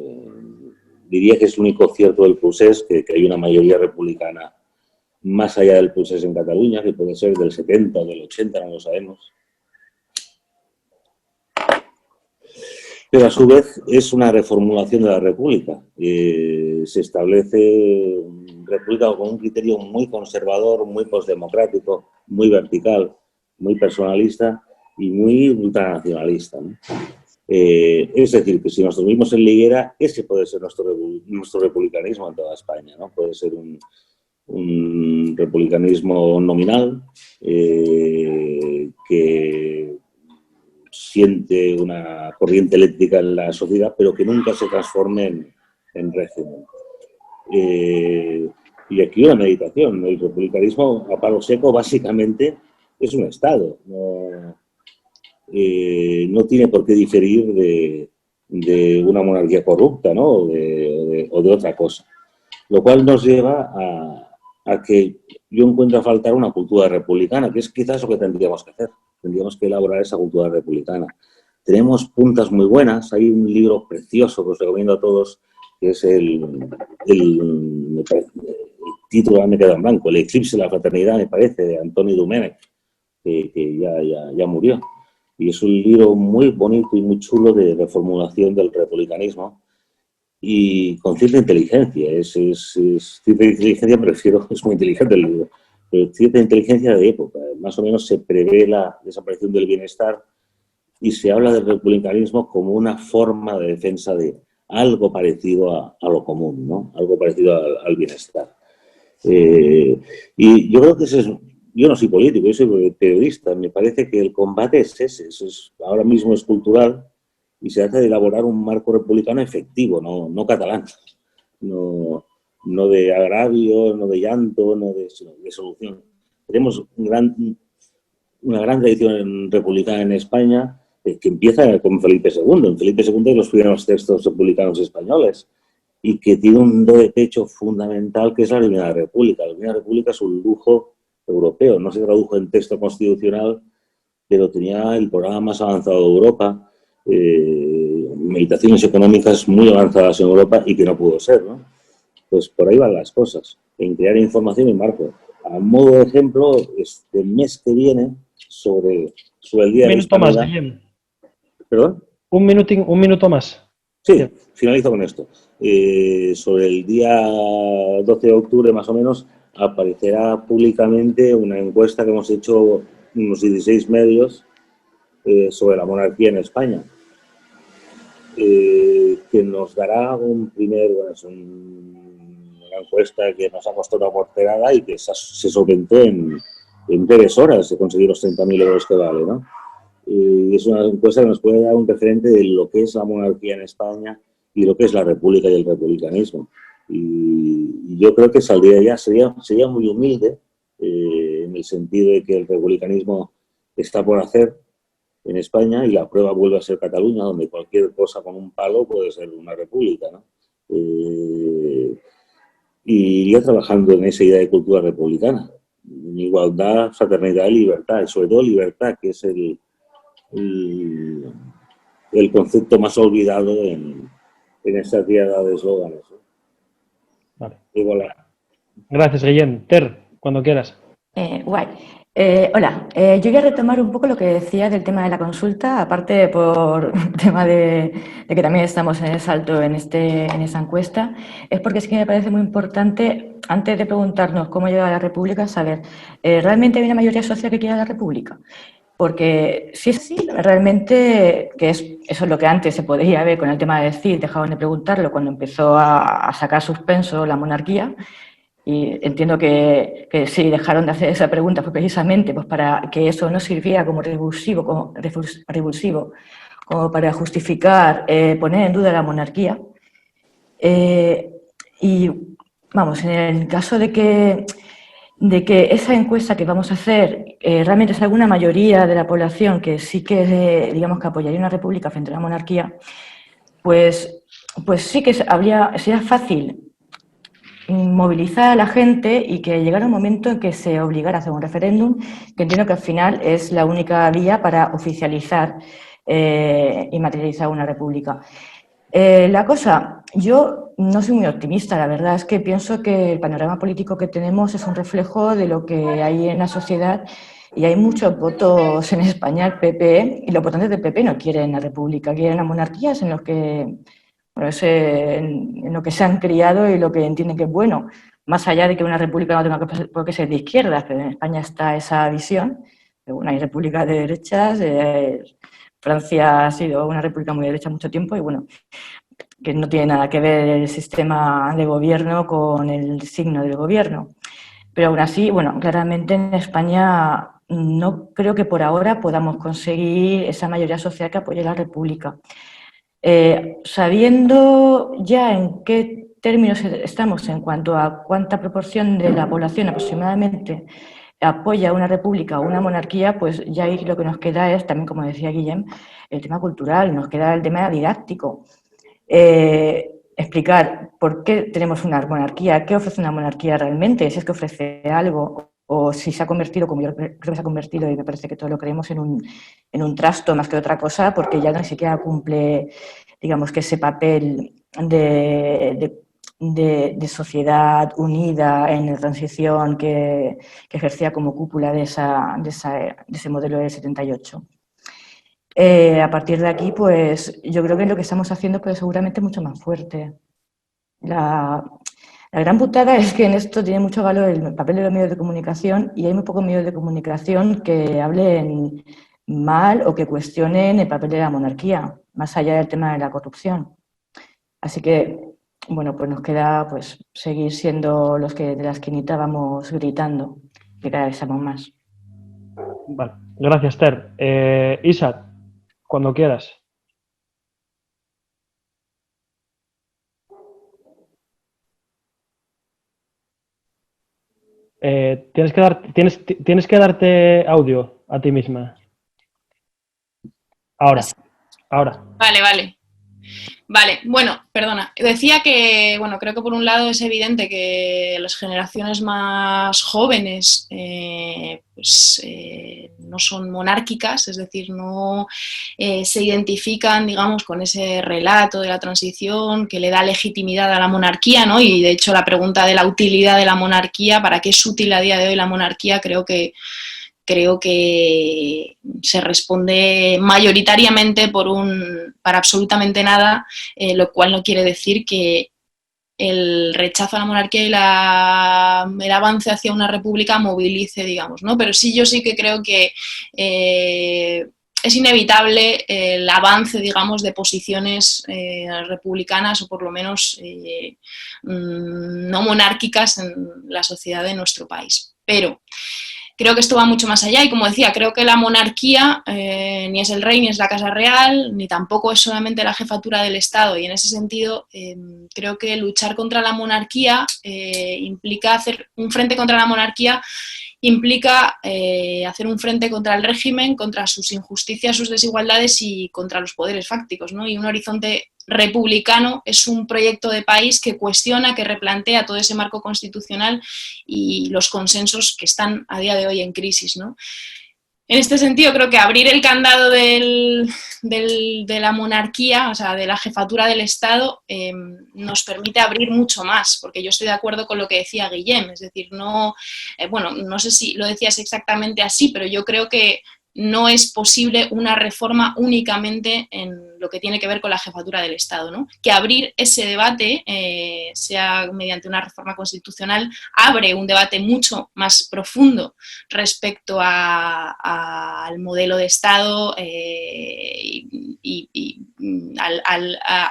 Diría que es lo único cierto del procés, que hay una mayoría republicana más allá del procés en Cataluña, que puede ser del 70 o del 80, no lo sabemos. Pero a su vez es una reformulación de la República. Se establece República con un criterio muy conservador, muy postdemocrático, muy vertical, muy personalista y muy ultranacionalista, ¿no? Es decir, que si nos dormimos en la higuera, ese puede ser nuestro republicanismo en toda España, ¿no? Puede ser un republicanismo nominal que siente una corriente eléctrica en la sociedad, pero que nunca se transforme en régimen. Y aquí una meditación. El republicanismo a palo seco básicamente es un Estado. No tiene por qué diferir de una monarquía corrupta, ¿no? o de otra cosa. Lo cual nos lleva a que yo encuentro a faltar una cultura republicana, que es quizás lo que tendríamos que hacer. Tendríamos que elaborar esa cultura republicana. tenemos puntas muy buenas. Hay un libro precioso que os recomiendo a todos, que es el título me queda en blanco, El eclipse de la fraternidad, me parece, de Antoni Domènech, que ya murió. Y es un libro muy bonito y muy chulo de reformulación del republicanismo y con cierta inteligencia. Es cierta inteligencia, me refiero, es muy inteligente el libro, pero cierta inteligencia de época. Más o menos se prevé la desaparición del bienestar y se habla del republicanismo como una forma de defensa de algo parecido a lo común, ¿no? Algo parecido al bienestar. Y yo creo que yo no soy político, yo soy periodista. Me parece que el combate es ese, ahora mismo es cultural y se trata de elaborar un marco republicano efectivo, no catalán, no de agravio, no de llanto, sino de solución. Tenemos una gran tradición republicana en España que empieza con Felipe II. En Felipe II hay los primeros textos republicanos españoles y que tiene un do de pecho fundamental que es la Primera República. La Primera República es un lujo europeo, no se tradujo en texto constitucional, pero tenía el programa más avanzado de Europa, meditaciones económicas muy avanzadas en Europa y que no pudo ser, ¿no? Pues por ahí van las cosas, en crear información y marco. A modo de ejemplo, este mes que viene, sobre el Día de la Hispanidad... Un minuto más, Guillem. ¿Perdón? Un minuto más. Sí, finalizo con esto. Sobre el día 12 de octubre, más o menos, aparecerá públicamente una encuesta que hemos hecho unos 16 medios sobre la monarquía en España, que nos dará es una encuesta que nos ha costado una porterada y que se solventó en breves horas de conseguir los 30.000 euros que vale, ¿no? Y es una encuesta que nos puede dar un referente de lo que es la monarquía en España y lo que es la república y el republicanismo. Y yo creo que saldría ya, sería muy humilde en el sentido de que el republicanismo está por hacer en España y la prueba vuelve a ser Cataluña, donde cualquier cosa con un palo puede ser una república, ¿no? Y iría trabajando en esa idea de cultura republicana, en igualdad, fraternidad y libertad, y sobre todo libertad, que es el concepto más olvidado en esta tirada de eslóganes. Vale. Igual. Gracias, Guillem. Ter, cuando quieras. Guay. Hola, yo voy a retomar un poco lo que decía del tema de la consulta, aparte por tema de que también estamos en el salto en esa encuesta, es porque es que me parece muy importante, antes de preguntarnos cómo llega a la República, saber, ¿realmente hay una mayoría social que quiera la República? Porque si es así, realmente, eso es lo que antes se podía ver con el tema de decir, dejaban de preguntarlo cuando empezó a sacar suspenso la monarquía. Y entiendo que si dejaron de hacer esa pregunta fue precisamente pues, para que eso no sirviera como revulsivo, como para justificar poner en duda la monarquía. Y vamos, en el caso de que esa encuesta que vamos a hacer realmente es alguna mayoría de la población que sí que, digamos, que apoyaría una república frente a la monarquía, pues sí que sería fácil movilizar a la gente y que llegara un momento en que se obligara a hacer un referéndum, que entiendo que al final es la única vía para oficializar y materializar una república. La cosa, yo no soy muy optimista, la verdad es que pienso que el panorama político que tenemos es un reflejo de lo que hay en la sociedad y hay muchos votos en España, el PP, y los votantes del PP no quieren la república, quieren las monarquías en los que... Bueno, en lo que se han criado y lo que entienden que es bueno, más allá de que una república no tenga por qué ser de izquierdas, pero en España está esa visión. Bueno, hay repúblicas de derechas, Francia ha sido una república muy de derecha mucho tiempo y bueno, que no tiene nada que ver el sistema de gobierno con el signo del gobierno. Pero aún así, bueno, claramente en España no creo que por ahora podamos conseguir esa mayoría social que apoye la república. Sabiendo ya en qué términos estamos en cuanto a cuánta proporción de la población aproximadamente apoya una república o una monarquía, pues ya ahí lo que nos queda es, también como decía Guillem, el tema cultural, nos queda el tema didáctico. Explicar por qué tenemos una monarquía, qué ofrece una monarquía realmente, si es que ofrece algo o si se ha convertido, como yo creo que se ha convertido, y me parece que todos lo creemos, en un trasto más que otra cosa, porque ya ni siquiera cumple, digamos, que ese papel de sociedad unida en la transición que ejercía como cúpula de ese modelo del 78. A partir de aquí, pues yo creo que lo que estamos haciendo pues seguramente es mucho más fuerte. La gran putada es que en esto tiene mucho valor el papel de los medios de comunicación, y hay muy pocos medios de comunicación que hablen mal o que cuestionen el papel de la monarquía, más allá del tema de la corrupción. Así que, bueno, pues nos queda pues seguir siendo los que de la esquinita vamos gritando, que cada vez somos más. Vale, gracias, Ter. Isa, cuando quieras. Tienes que darte audio a ti misma. Ahora. Vale, bueno, perdona. Decía que, bueno, creo que por un lado es evidente que las generaciones más jóvenes no son monárquicas, es decir, no se identifican, digamos, con ese relato de la transición que le da legitimidad a la monarquía, ¿no? Y de hecho la pregunta de la utilidad de la monarquía, ¿para qué es útil a día de hoy la monarquía? Creo que se responde mayoritariamente para absolutamente nada, lo cual no quiere decir que el rechazo a la monarquía y el avance hacia una república movilice, digamos, ¿no? Pero yo sí que creo que es inevitable el avance, digamos, de posiciones republicanas, o por lo menos no monárquicas, en la sociedad de nuestro país. Pero creo que esto va mucho más allá, y como decía, creo que la monarquía ni es el rey ni es la Casa Real, ni tampoco es solamente la jefatura del Estado, y en ese sentido creo que luchar contra la monarquía implica hacer un frente contra la monarquía, implica hacer un frente contra el régimen, contra sus injusticias, sus desigualdades y contra los poderes fácticos, ¿no? Y un horizonte republicano es un proyecto de país que cuestiona, que replantea todo ese marco constitucional y los consensos que están a día de hoy en crisis, ¿no? En este sentido, creo que abrir el candado de la monarquía, o sea, de la jefatura del Estado, nos permite abrir mucho más, porque yo estoy de acuerdo con lo que decía Guillem, es decir, no sé si lo decías exactamente así, pero yo creo que no es posible una reforma únicamente en lo que tiene que ver con la jefatura del Estado, ¿no? Que abrir ese debate, sea mediante una reforma constitucional, abre un debate mucho más profundo respecto al modelo de Estado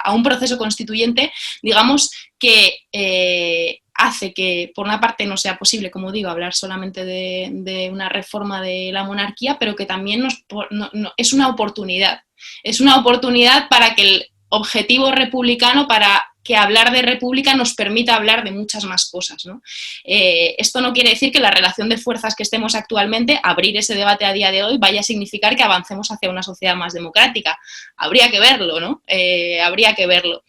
a un proceso constituyente, digamos, que hace que, por una parte, no sea posible, como digo, hablar solamente de una reforma de la monarquía, pero que también es una oportunidad. Es una oportunidad para que el objetivo republicano, para que hablar de república nos permita hablar de muchas más cosas, ¿no? Esto no quiere decir que la relación de fuerzas que estemos actualmente, abrir ese debate a día de hoy, vaya a significar que avancemos hacia una sociedad más democrática. Habría que verlo, ¿no? Habría que verlo.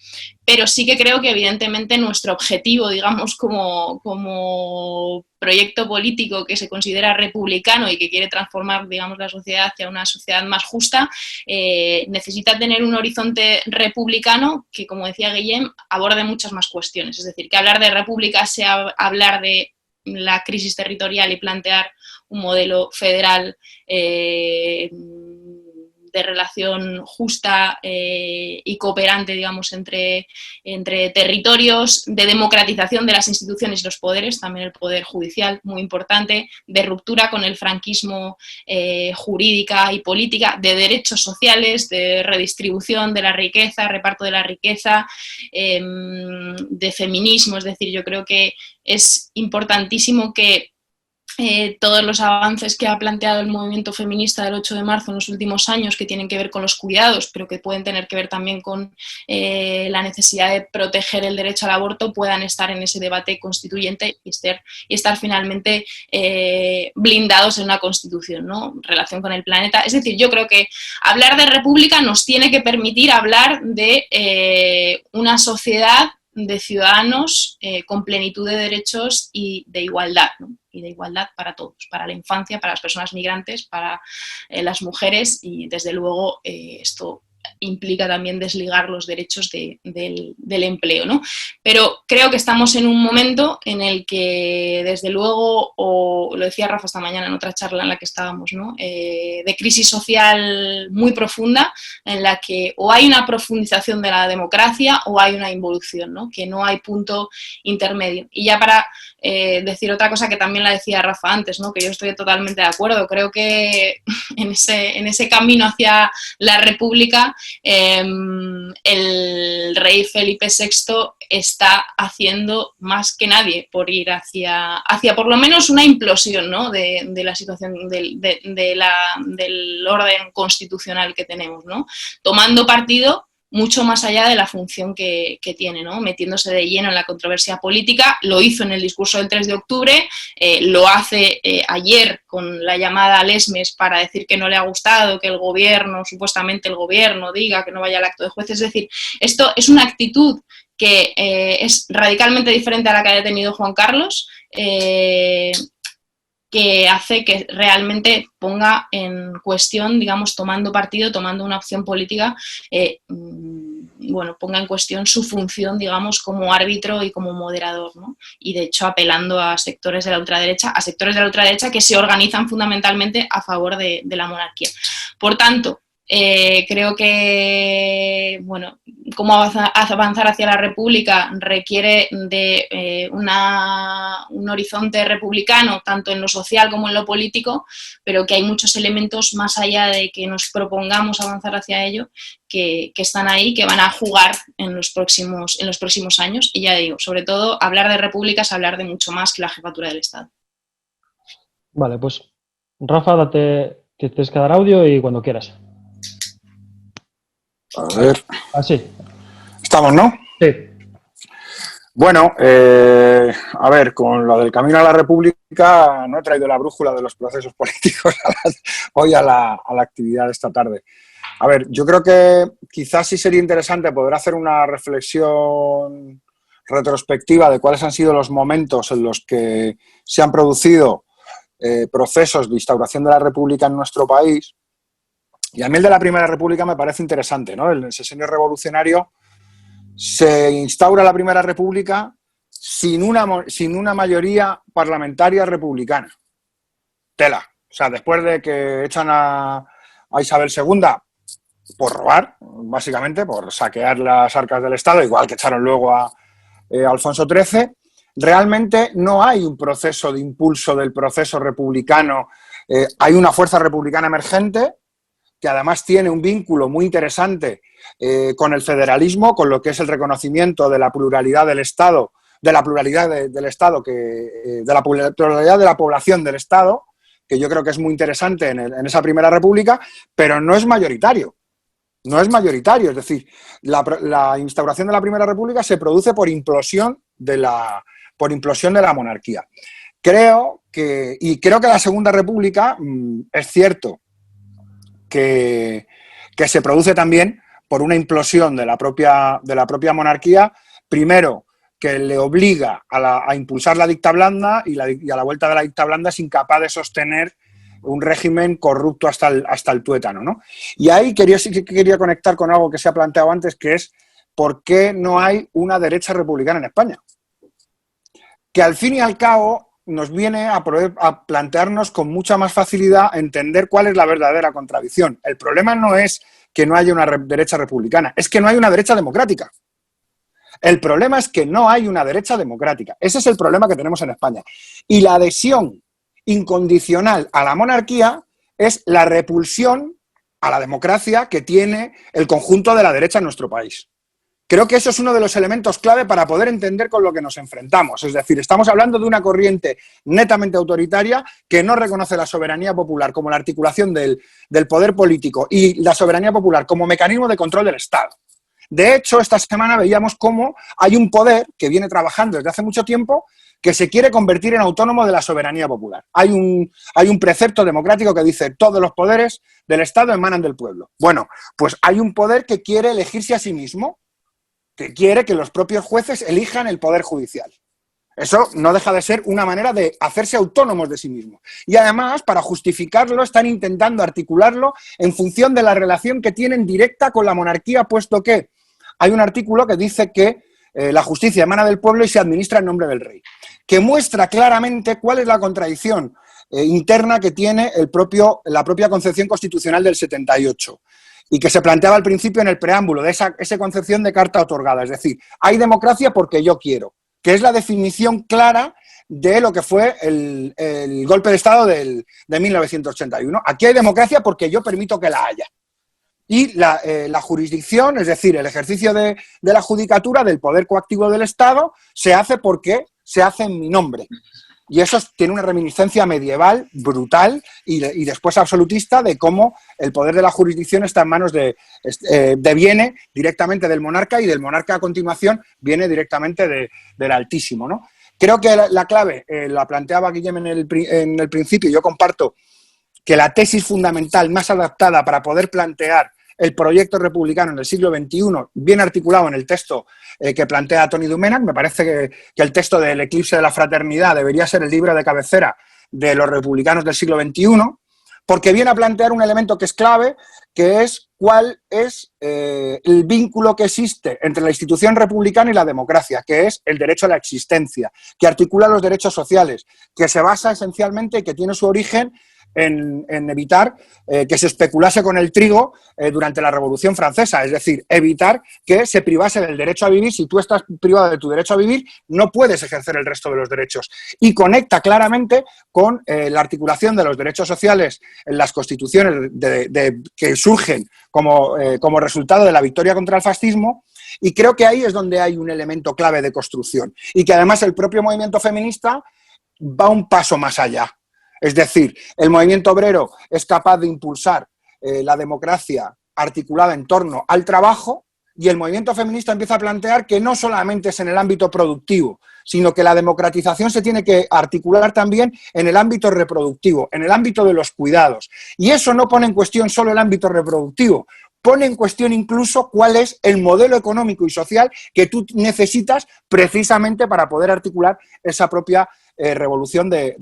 Pero sí que creo que evidentemente nuestro objetivo, digamos, como proyecto político que se considera republicano y que quiere transformar, digamos, la sociedad hacia una sociedad más justa, necesita tener un horizonte republicano que, como decía Guillem, aborde muchas más cuestiones. Es decir, que hablar de república sea hablar de la crisis territorial y plantear un modelo federal de relación justa y cooperante, digamos, entre territorios, de democratización de las instituciones y los poderes, también el poder judicial, muy importante, de ruptura con el franquismo jurídica y política, de derechos sociales, de redistribución de la riqueza, reparto de la riqueza, de feminismo. Es decir, yo creo que es importantísimo que todos los avances que ha planteado el movimiento feminista del 8 de marzo en los últimos años, que tienen que ver con los cuidados, pero que pueden tener que ver también con la necesidad de proteger el derecho al aborto, puedan estar en ese debate constituyente y estar finalmente blindados en una constitución, ¿no? En relación con el planeta. Es decir, yo creo que hablar de república nos tiene que permitir hablar de una sociedad de ciudadanos con plenitud de derechos y de igualdad, ¿no? Y de igualdad para todos, para la infancia, para las personas migrantes, para las mujeres y, desde luego, esto implica también desligar los derechos del empleo, ¿no? Pero creo que estamos en un momento en el que, desde luego, o lo decía Rafa esta mañana en otra charla en la que estábamos, ¿no? De crisis social muy profunda, en la que o hay una profundización de la democracia o hay una involución, ¿no? Que no hay punto intermedio. Y ya para decir otra cosa que también la decía Rafa antes, ¿no? Que yo estoy totalmente de acuerdo, creo que en ese camino hacia la República, el rey Felipe VI está haciendo más que nadie por ir hacia por lo menos una implosión, ¿no? de la situación del orden constitucional que tenemos, ¿no? Tomando partido mucho más allá de la función que tiene, ¿no? Metiéndose de lleno en la controversia política. Lo hizo en el discurso del 3 de octubre, lo hace ayer con la llamada a Lesmes para decir que no le ha gustado que el gobierno, supuestamente el gobierno, diga que no vaya al acto de jueces. Es decir, esto es una actitud que es radicalmente diferente a la que haya tenido Juan Carlos, que hace que realmente ponga en cuestión, digamos, tomando partido, tomando una opción política, ponga en cuestión su función, digamos, como árbitro y como moderador, ¿no? Y, de hecho, apelando a sectores de la ultraderecha, que se organizan fundamentalmente a favor de la monarquía. Por tanto, creo que, cómo avanzar hacia la República requiere de un horizonte republicano, tanto en lo social como en lo político, pero que hay muchos elementos más allá de que nos propongamos avanzar hacia ello, que están ahí, que van a jugar en los próximos años. Y ya digo, sobre todo, hablar de república es hablar de mucho más que la jefatura del Estado. Vale, pues Rafa, date que tienes que dar audio y cuando quieras. A ver. Así. ¿Estamos, no? Sí. Bueno, a ver, con lo del camino a la República no he traído la brújula de los procesos políticos hoy a la actividad de esta tarde. A ver, yo creo que quizás sí sería interesante poder hacer una reflexión retrospectiva de cuáles han sido los momentos en los que se han producido procesos de instauración de la República en nuestro país. Y a mí el de la Primera República me parece interesante, ¿no? En el sexenio revolucionario se instaura la Primera República sin una mayoría parlamentaria republicana. Tela. O sea, después de que echan a Isabel II por robar, básicamente, por saquear las arcas del Estado, igual que echaron luego a Alfonso XIII, realmente no hay un proceso de impulso del proceso republicano. Hay una fuerza republicana emergente, que además tiene un vínculo muy interesante con el federalismo, con lo que es el reconocimiento de la pluralidad del Estado, de la pluralidad del Estado, de la pluralidad de la población del Estado, que yo creo que es muy interesante en esa Primera República, pero no es mayoritario. No es mayoritario, es decir, la instauración de la Primera República se produce por implosión de la monarquía. Creo que la Segunda República, es cierto, que se produce también por una implosión de la propia monarquía, primero, que le obliga a impulsar la dicta blanda y a la vuelta de la dicta blanda es incapaz de sostener un régimen corrupto hasta el tuétano, ¿no? Y ahí quería conectar con algo que se ha planteado antes, que es ¿por qué no hay una derecha republicana en España? Que al fin y al cabo nos viene a plantearnos con mucha más facilidad entender cuál es la verdadera contradicción. El problema no es que no haya una derecha republicana, es que no hay una derecha democrática. El problema es que no hay una derecha democrática. Ese es el problema que tenemos en España. Y la adhesión incondicional a la monarquía es la repulsión a la democracia que tiene el conjunto de la derecha en nuestro país. Creo que eso es uno de los elementos clave para poder entender con lo que nos enfrentamos. Es decir, estamos hablando de una corriente netamente autoritaria que no reconoce la soberanía popular como la articulación del poder político y la soberanía popular como mecanismo de control del Estado. De hecho, esta semana veíamos cómo hay un poder que viene trabajando desde hace mucho tiempo que se quiere convertir en autónomo de la soberanía popular. Hay un precepto democrático que dice todos los poderes del Estado emanan del pueblo. Bueno, pues hay un poder que quiere elegirse a sí mismo. que quiere que los propios jueces elijan el poder judicial. Eso no deja de ser una manera de hacerse autónomos de sí mismos. Y además, para justificarlo, están intentando articularlo en función de la relación que tienen directa con la monarquía, puesto que hay un artículo que dice que la justicia emana del pueblo y se administra en nombre del rey, que muestra claramente cuál es la contradicción interna que tiene la propia concepción constitucional del 78 y que se planteaba al principio en el preámbulo de esa concepción de carta otorgada. Es decir, hay democracia porque yo quiero, que es la definición clara de lo que fue el golpe de Estado de 1981. Aquí hay democracia porque yo permito que la haya. Y la jurisdicción, es decir, el ejercicio de la judicatura, del poder coactivo del Estado, se hace porque se hace en mi nombre. Y eso tiene una reminiscencia medieval brutal y después absolutista de cómo el poder de la jurisdicción está en manos viene directamente del monarca y del monarca a continuación viene directamente del Altísimo, ¿no? Creo que la clave, la planteaba Guillem en el principio, yo comparto que la tesis fundamental más adaptada para poder plantear el proyecto republicano en el siglo XXI, bien articulado en el texto que plantea Tony Domènech. Me parece que el texto del eclipse de la fraternidad debería ser el libro de cabecera de los republicanos del siglo XXI, porque viene a plantear un elemento que es clave, que es cuál es el vínculo que existe entre la institución republicana y la democracia, que es el derecho a la existencia, que articula los derechos sociales, que se basa esencialmente y que tiene su origen en evitar que se especulase con el trigo durante la Revolución Francesa, es decir, evitar que se privase del derecho a vivir. Si tú estás privado de tu derecho a vivir, no puedes ejercer el resto de los derechos. Y conecta claramente con la articulación de los derechos sociales en las constituciones que surgen como resultado de la victoria contra el fascismo. Y creo que ahí es donde hay un elemento clave de construcción. Y que además el propio movimiento feminista va un paso más allá. Es decir, el movimiento obrero es capaz de impulsar la democracia articulada en torno al trabajo y el movimiento feminista empieza a plantear que no solamente es en el ámbito productivo, sino que la democratización se tiene que articular también en el ámbito reproductivo, en el ámbito de los cuidados. Y eso no pone en cuestión solo el ámbito reproductivo, pone en cuestión incluso cuál es el modelo económico y social que tú necesitas precisamente para poder articular esa propia revolución de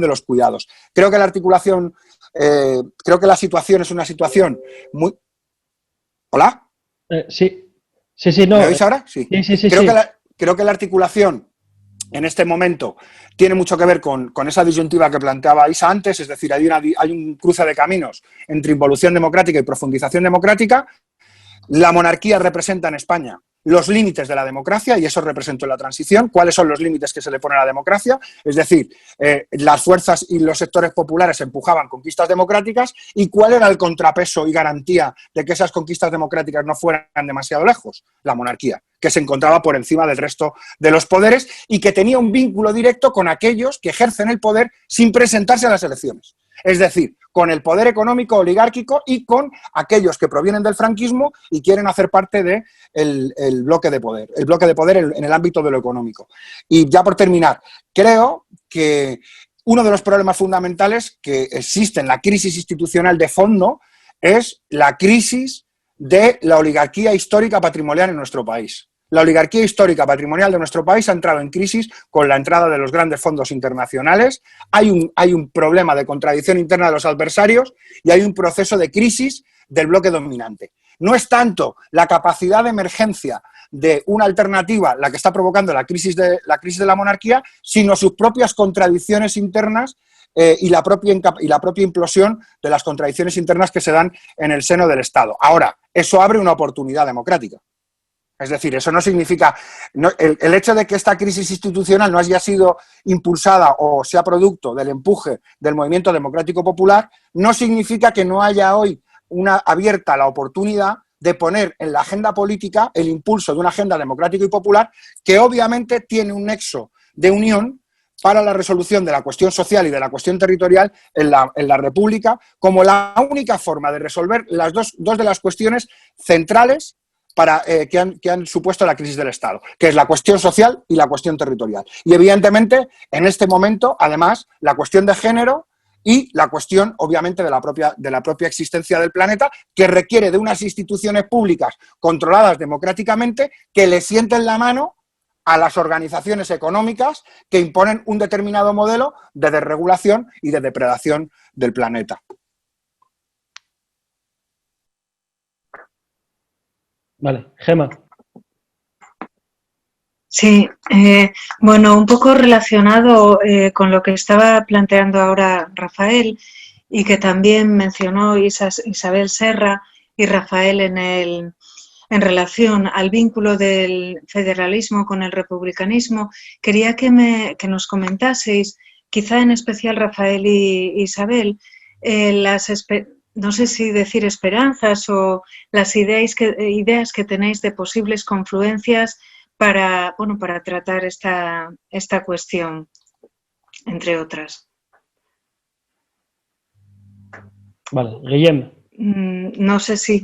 los cuidados. Creo que la articulación, creo que la situación es una situación muy... ¿Hola? Sí, no. ¿Me oís ahora? Sí. Sí. Creo que la articulación en este momento tiene mucho que ver con esa disyuntiva que planteaba Isa antes, es decir, hay un cruce de caminos entre involución democrática y profundización democrática. La monarquía representa en España los límites de la democracia y eso representó la transición. ¿Cuáles son los límites que se le pone a la democracia? Es decir, las fuerzas y los sectores populares empujaban conquistas democráticas y ¿cuál era el contrapeso y garantía de que esas conquistas democráticas no fueran demasiado lejos? La monarquía, que se encontraba por encima del resto de los poderes y que tenía un vínculo directo con aquellos que ejercen el poder sin presentarse a las elecciones. Es decir, con el poder económico oligárquico y con aquellos que provienen del franquismo y quieren hacer parte del bloque de poder, en el ámbito de lo económico. Y ya por terminar, creo que uno de los problemas fundamentales que existe en la crisis institucional de fondo es la crisis de la oligarquía histórica patrimonial en nuestro país. La oligarquía histórica patrimonial de nuestro país ha entrado en crisis con la entrada de los grandes fondos internacionales. Hay un problema de contradicción interna de los adversarios y hay un proceso de crisis del bloque dominante. No es tanto la capacidad de emergencia de una alternativa la que está provocando la crisis de la monarquía, sino sus propias contradicciones internas y la propia implosión de las contradicciones internas que se dan en el seno del Estado. Ahora, eso abre una oportunidad democrática. Es decir, eso no significa... el hecho de que esta crisis institucional no haya sido impulsada o sea producto del empuje del movimiento democrático popular no significa que no haya hoy abierta la oportunidad de poner en la agenda política el impulso de una agenda democrática y popular que obviamente tiene un nexo de unión para la resolución de la cuestión social y de la cuestión territorial en la República como la única forma de resolver las dos de las cuestiones centrales que han supuesto la crisis del Estado, que es la cuestión social y la cuestión territorial. Y evidentemente, en este momento, además, la cuestión de género y la cuestión, obviamente, de la propia existencia del planeta, que requiere de unas instituciones públicas controladas democráticamente que le sienten la mano a las organizaciones económicas que imponen un determinado modelo de desregulación y de depredación del planeta. Vale, Gemma. Sí, bueno, un poco relacionado con lo que estaba planteando ahora Rafael y que también mencionó Isabel Serra y Rafael en relación al vínculo del federalismo con el republicanismo, quería que nos comentaseis, quizá en especial Rafael y Isabel, no sé si decir esperanzas o las ideas que tenéis de posibles confluencias para tratar esta cuestión, entre otras. Vale, Guillem. No sé si...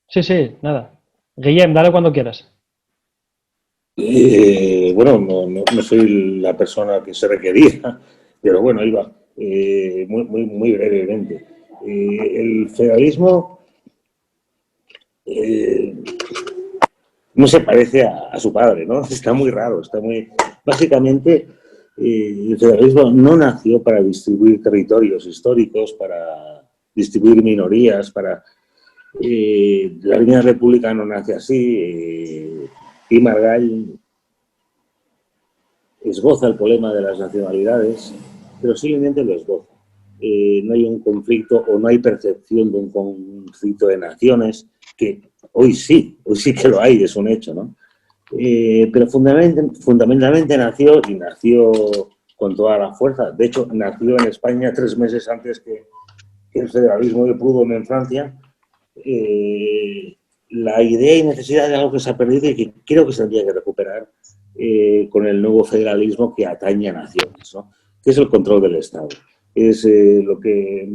Sí, nada. Guillem, dale cuando quieras. Bueno, no soy la persona que se requería, pero bueno, ahí va. Muy brevemente. El federalismo no se parece a su padre, ¿no? Está muy raro, Básicamente, el federalismo no nació para distribuir territorios históricos, para distribuir minorías, la línea república no nace así. Pi Margall esboza el problema de las nacionalidades, pero simplemente lo esboza. No hay un conflicto o no hay percepción de un conflicto de naciones, que hoy sí que lo hay, es un hecho, ¿no? Pero fundamentalmente nació con toda la fuerza. De hecho, nació en España 3 meses antes que el federalismo de Proudhon en Francia. La idea y necesidad de algo que se ha perdido y que creo que se tendría que recuperar con el nuevo federalismo que atañe a naciones, ¿no? Que es el control del Estado. Es lo que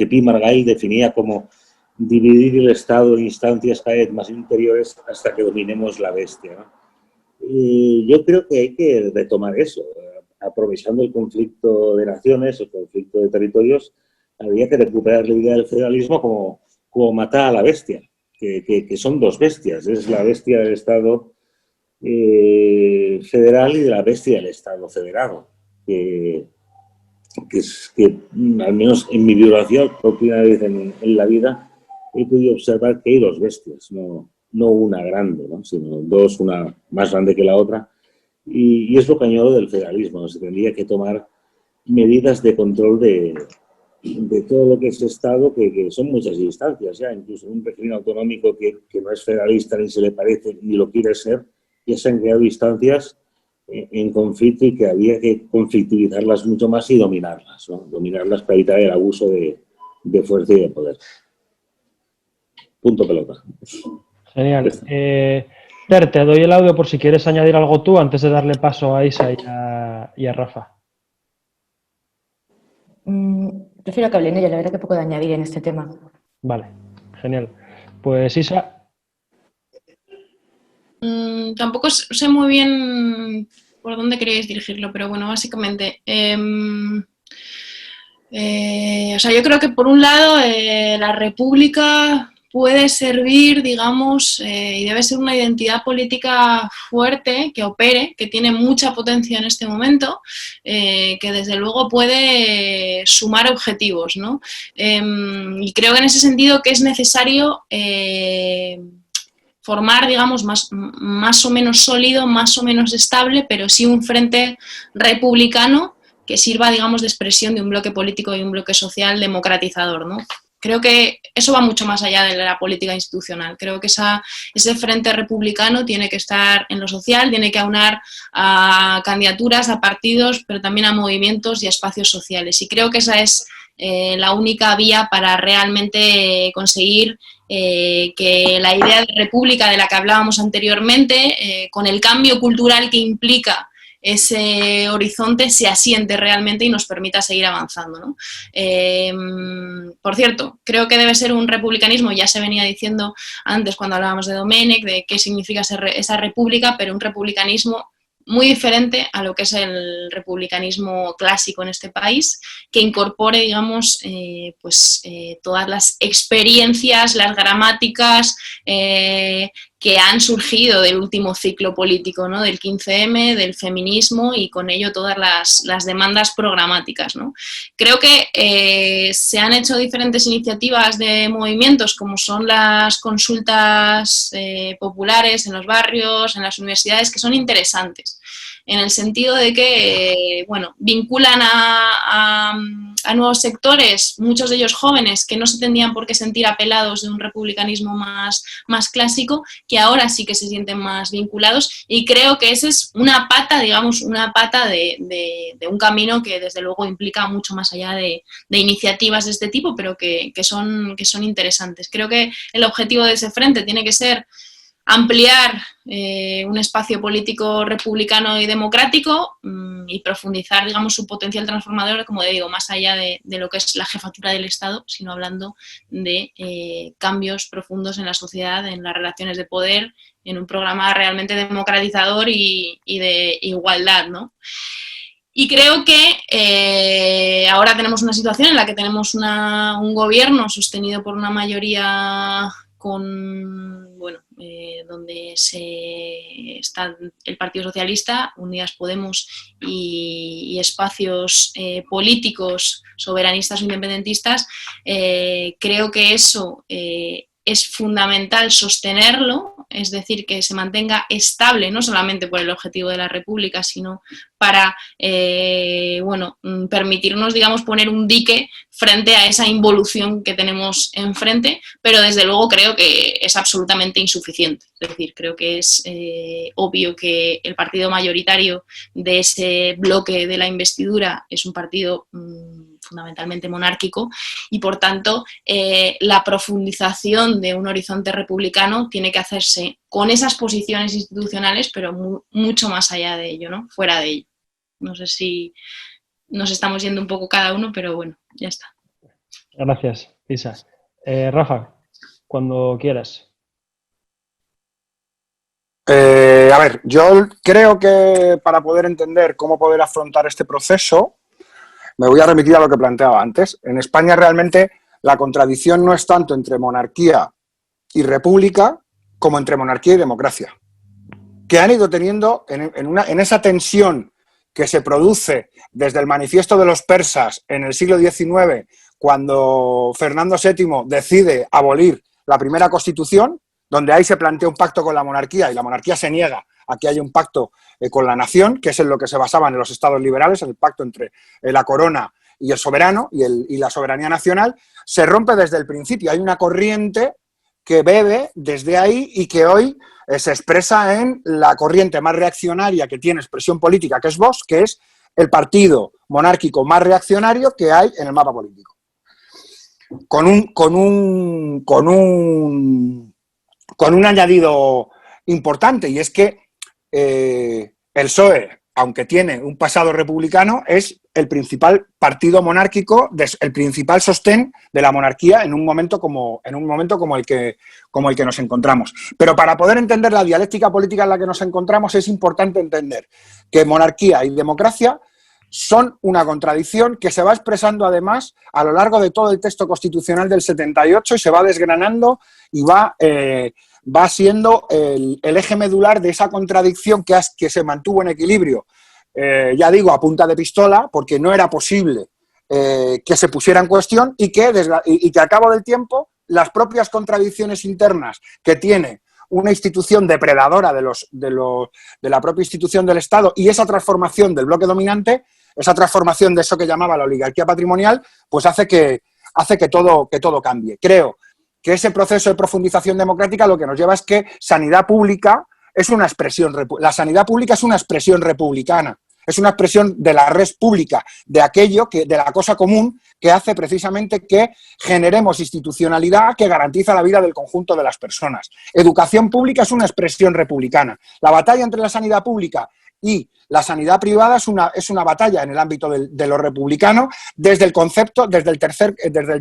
Pi Margall definía como dividir el Estado en instancias cada vez más interiores hasta que dominemos la bestia, ¿no? Yo creo que hay que retomar eso, aprovechando el conflicto de naciones, el conflicto de territorios. Había que recuperar la idea del federalismo como matar a la bestia, que son 2 bestias. Es la bestia del Estado federal y de la bestia del Estado federado. Que al menos en mi biografía, por primera vez en la vida, he podido observar que hay 2 bestias, no una grande, ¿no? Sino 2, una más grande que la otra. Y es lo que añoro del federalismo, ¿no? Se tendría que tomar medidas de control de todo lo que es Estado, que son muchas instancias ya, incluso un régimen autonómico que no es federalista ni se le parece ni lo quiere ser, ya se han creado instancias en conflicto y que había que conflictivizarlas mucho más y dominarlas, ¿no? Dominarlas para evitar el abuso de fuerza y de poder. Punto pelota. Genial. Ter, te doy el audio por si quieres añadir algo tú antes de darle paso a Isa y a Rafa. Prefiero que hablen ella, la verdad que poco de añadir en este tema. Vale, genial. Pues Isa. Tampoco sé muy bien por dónde queríais dirigirlo, pero bueno, básicamente... o sea, yo creo que por un lado la República puede servir, digamos, y debe ser una identidad política fuerte, que opere, que tiene mucha potencia en este momento, que desde luego puede sumar objetivos, ¿no? Y creo que en ese sentido que es necesario formar, digamos, más o menos sólido, más o menos estable, pero sí un frente republicano que sirva, digamos, de expresión de un bloque político y un bloque social democratizador, ¿no? Creo que eso va mucho más allá de la política institucional. Creo que ese frente republicano tiene que estar en lo social, tiene que aunar a candidaturas, a partidos, pero también a movimientos y a espacios sociales. Y creo que esa es la única vía para realmente conseguir que la idea de república de la que hablábamos anteriormente, con el cambio cultural que implica ese horizonte, se asiente realmente y nos permita seguir avanzando, ¿no? Por cierto, creo que debe ser un republicanismo, ya se venía diciendo antes cuando hablábamos de Domènech, de qué significa esa república, pero un republicanismo muy diferente a lo que es el republicanismo clásico en este país, que incorpore, digamos, todas las experiencias, las gramáticas que han surgido del último ciclo político, ¿no? Del 15M, del feminismo y con ello todas las demandas programáticas, ¿no? Creo que se han hecho diferentes iniciativas de movimientos, como son las consultas populares en los barrios, en las universidades, que son interesantes, en el sentido de que, vinculan a nuevos sectores, muchos de ellos jóvenes, que no se tendrían por qué sentir apelados de un republicanismo más clásico, que ahora sí que se sienten más vinculados, y creo que esa es una pata, digamos, de un camino que desde luego implica mucho más allá de iniciativas de este tipo, pero que son interesantes. Creo que el objetivo de ese frente tiene que ser ampliar un espacio político republicano y democrático y profundizar, digamos, su potencial transformador, como digo, más allá de lo que es la jefatura del Estado, sino hablando de cambios profundos en la sociedad, en las relaciones de poder, en un programa realmente democratizador y de igualdad, ¿no? Y creo que ahora tenemos una situación en la que tenemos un gobierno sostenido por una mayoría donde está el Partido Socialista, Unidas Podemos y espacios políticos soberanistas o independentistas. Creo que eso es fundamental sostenerlo, es decir, que se mantenga estable, no solamente por el objetivo de la República, sino para permitirnos, digamos, poner un dique frente a esa involución que tenemos enfrente, pero desde luego creo que es absolutamente insuficiente. Es decir, creo que es obvio que el partido mayoritario de ese bloque de la investidura es un partido fundamentalmente monárquico y, por tanto, la profundización de un horizonte republicano tiene que hacerse con esas posiciones institucionales, pero mucho más allá de ello, ¿no? Fuera de ello. No sé si nos estamos yendo un poco cada uno, pero bueno, ya está. Gracias, Isa. Rafa, cuando quieras. A ver, yo creo que para poder entender cómo poder afrontar este proceso, me voy a remitir a lo que planteaba antes. En España realmente la contradicción no es tanto entre monarquía y república como entre monarquía y democracia, que han ido teniendo en esa tensión que se produce desde el manifiesto de los persas en el siglo XIX, cuando Fernando VII decide abolir la primera constitución, donde ahí se plantea un pacto con la monarquía y la monarquía se niega a que haya un pacto con la nación, que es en lo que se basaban en los estados liberales, en el pacto entre la corona y el soberano y la soberanía nacional, se rompe desde el principio. Hay una corriente que bebe desde ahí y que hoy se expresa en la corriente más reaccionaria que tiene expresión política, que es Vox, que es el partido monárquico más reaccionario que hay en el mapa político. Con un añadido importante, y es que el PSOE, aunque tiene un pasado republicano, es el principal partido monárquico, el principal sostén de la monarquía en un momento como el que nos encontramos. Pero para poder entender la dialéctica política en la que nos encontramos es importante entender que monarquía y democracia son una contradicción que se va expresando además a lo largo de todo el texto constitucional del 78 y se va desgranando y va siendo el eje medular de esa contradicción que se mantuvo en equilibrio, ya digo, a punta de pistola, porque no era posible que se pusiera en cuestión y que a cabo del tiempo las propias contradicciones internas que tiene una institución depredadora de la propia institución del Estado y esa transformación del bloque dominante, esa transformación de eso que llamaba la oligarquía patrimonial, pues hace que todo cambie. Creo que ese proceso de profundización democrática lo que nos lleva es que sanidad pública es una expresión, la sanidad pública es una expresión republicana, es una expresión de la res pública, de aquello de la cosa común que hace precisamente que generemos institucionalidad que garantiza la vida del conjunto de las personas. Educación pública es una expresión republicana. La batalla entre la sanidad pública y la sanidad privada es una batalla en el ámbito de lo republicano desde el concepto, desde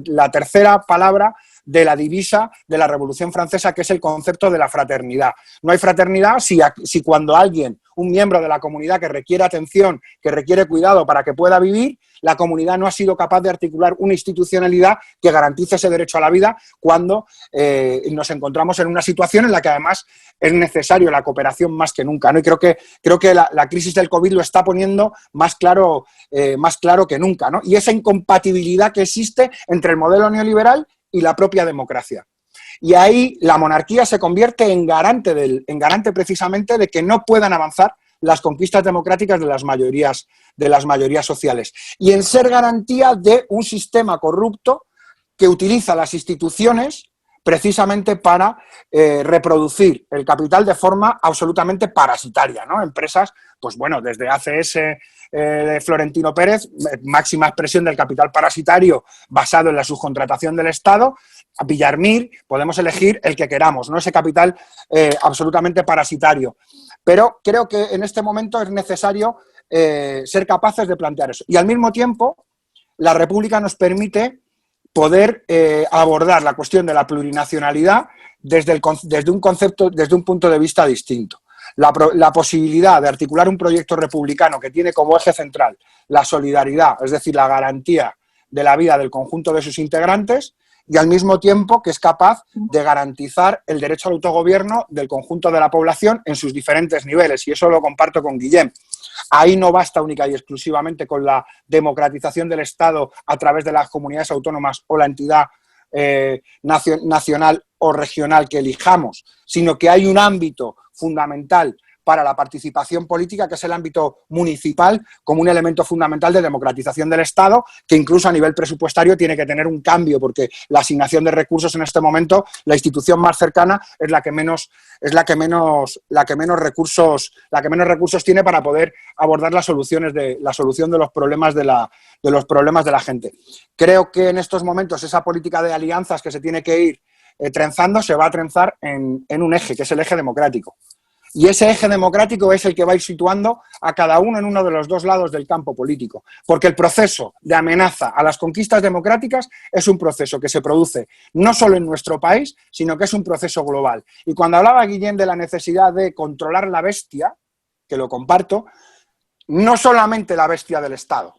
la tercera palabra de la divisa de la Revolución Francesa, que es el concepto de la fraternidad. No hay fraternidad si cuando alguien, un miembro de la comunidad que requiere atención, que requiere cuidado para que pueda vivir, la comunidad no ha sido capaz de articular una institucionalidad que garantice ese derecho a la vida cuando nos encontramos en una situación en la que además es necesario la cooperación más que nunca, ¿no? Y creo que la crisis del COVID lo está poniendo más claro que nunca, ¿no? Y esa incompatibilidad que existe entre el modelo neoliberal y la propia democracia. Y ahí la monarquía se convierte en garante precisamente de que no puedan avanzar las conquistas democráticas de las mayorías sociales. Y en ser garantía de un sistema corrupto que utiliza las instituciones precisamente para reproducir el capital de forma absolutamente parasitaria, ¿no? Empresas, pues bueno, desde ACS de Florentino Pérez, máxima expresión del capital parasitario basado en la subcontratación del Estado, a Villarmir, podemos elegir el que queramos, ¿no? Ese capital absolutamente parasitario. Pero creo que en este momento es necesario ser capaces de plantear eso. Y al mismo tiempo, la República nos permite poder abordar la cuestión de la plurinacionalidad desde un punto de vista distinto. La posibilidad de articular un proyecto republicano que tiene como eje central la solidaridad, es decir, la garantía de la vida del conjunto de sus integrantes, y al mismo tiempo que es capaz de garantizar el derecho al autogobierno del conjunto de la población en sus diferentes niveles, y eso lo comparto con Guillem. Ahí no basta única y exclusivamente con la democratización del Estado a través de las comunidades autónomas o la entidad nacional o regional que elijamos, sino que hay un ámbito fundamental para la participación política, que es el ámbito municipal, como un elemento fundamental de democratización del Estado, que incluso a nivel presupuestario tiene que tener un cambio, porque la asignación de recursos en este momento, la institución más cercana es la que menos recursos tiene para poder abordar la solución de los problemas de la gente. Creo que en estos momentos esa política de alianzas que se tiene que ir trenzando se va a trenzar en un eje, que es el eje democrático. Y ese eje democrático es el que va a ir situando a cada uno en uno de los dos lados del campo político. Porque el proceso de amenaza a las conquistas democráticas es un proceso que se produce no solo en nuestro país, sino que es un proceso global. Y cuando hablaba Guillem de la necesidad de controlar la bestia, que lo comparto, no solamente la bestia del Estado.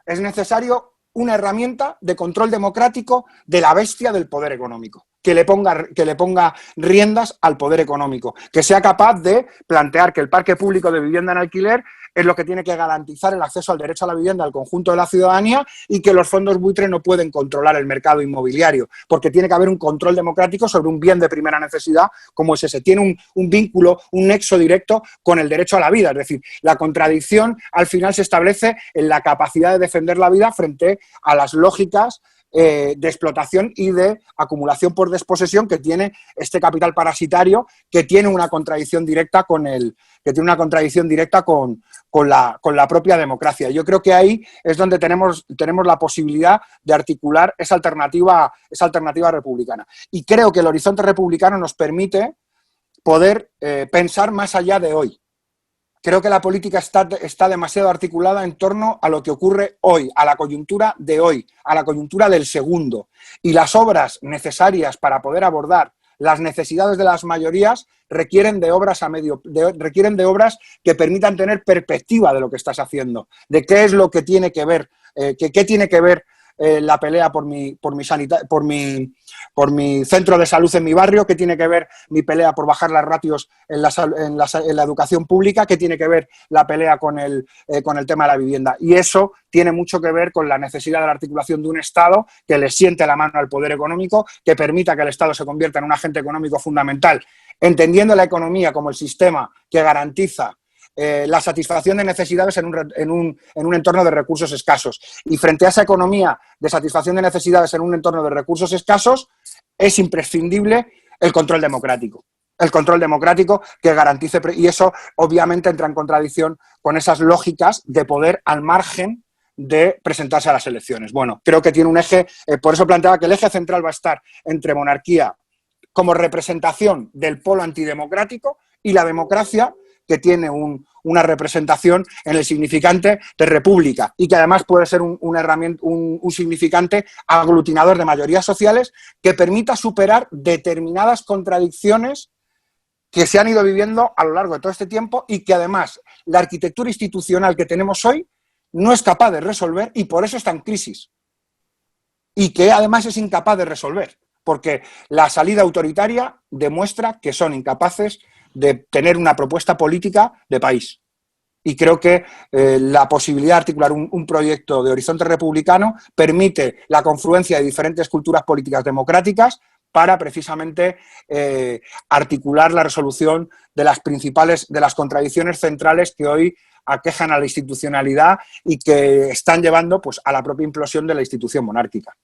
Es necesario una herramienta de control democrático de la bestia del poder económico, que le ponga riendas al poder económico, que sea capaz de plantear que el parque público de vivienda en alquiler es lo que tiene que garantizar el acceso al derecho a la vivienda al conjunto de la ciudadanía y que los fondos buitre no pueden controlar el mercado inmobiliario, porque tiene que haber un control democrático sobre un bien de primera necesidad como es ese. Tiene un vínculo, un nexo directo con el derecho a la vida, es decir, la contradicción al final se establece en la capacidad de defender la vida frente a las lógicas de explotación y de acumulación por desposesión que tiene este capital parasitario, que tiene una contradicción directa con la propia democracia. Yo creo que ahí es donde tenemos la posibilidad de articular esa alternativa republicana. Y creo que el horizonte republicano nos permite poder pensar más allá de hoy. Creo que la política está demasiado articulada en torno a lo que ocurre hoy, a la coyuntura de hoy, a la coyuntura del segundo. Y las obras necesarias para poder abordar las necesidades de las mayorías requieren de obras que permitan tener perspectiva de lo que estás haciendo, de qué es lo que tiene que ver, qué tiene que ver la pelea por mi centro de salud en mi barrio, qué tiene que ver mi pelea por bajar las ratios en la educación pública, qué tiene que ver la pelea con el tema de la vivienda. Y eso tiene mucho que ver con la necesidad de la articulación de un Estado que le siente la mano al poder económico, que permita que el Estado se convierta en un agente económico fundamental, entendiendo la economía como el sistema que garantiza la satisfacción de necesidades en un entorno de recursos escasos. Y frente a esa economía de satisfacción de necesidades en un entorno de recursos escasos, es imprescindible el control democrático. El control democrático que garantice, y eso obviamente entra en contradicción con esas lógicas de poder al margen de presentarse a las elecciones. Bueno, creo que tiene un eje, por eso planteaba que el eje central va a estar entre monarquía como representación del polo antidemocrático y la democracia que tiene una representación en el significante de república y que además puede ser un significante aglutinador de mayorías sociales que permita superar determinadas contradicciones que se han ido viviendo a lo largo de todo este tiempo y que además la arquitectura institucional que tenemos hoy no es capaz de resolver y por eso está en crisis. Y que además es incapaz de resolver, porque la salida autoritaria demuestra que son incapaces de tener una propuesta política de país. Y creo que la posibilidad de articular un proyecto de horizonte republicano permite la confluencia de diferentes culturas políticas democráticas para precisamente articular la resolución de las contradicciones centrales que hoy aquejan a la institucionalidad y que están llevando pues, a la propia implosión de la institución monárquica.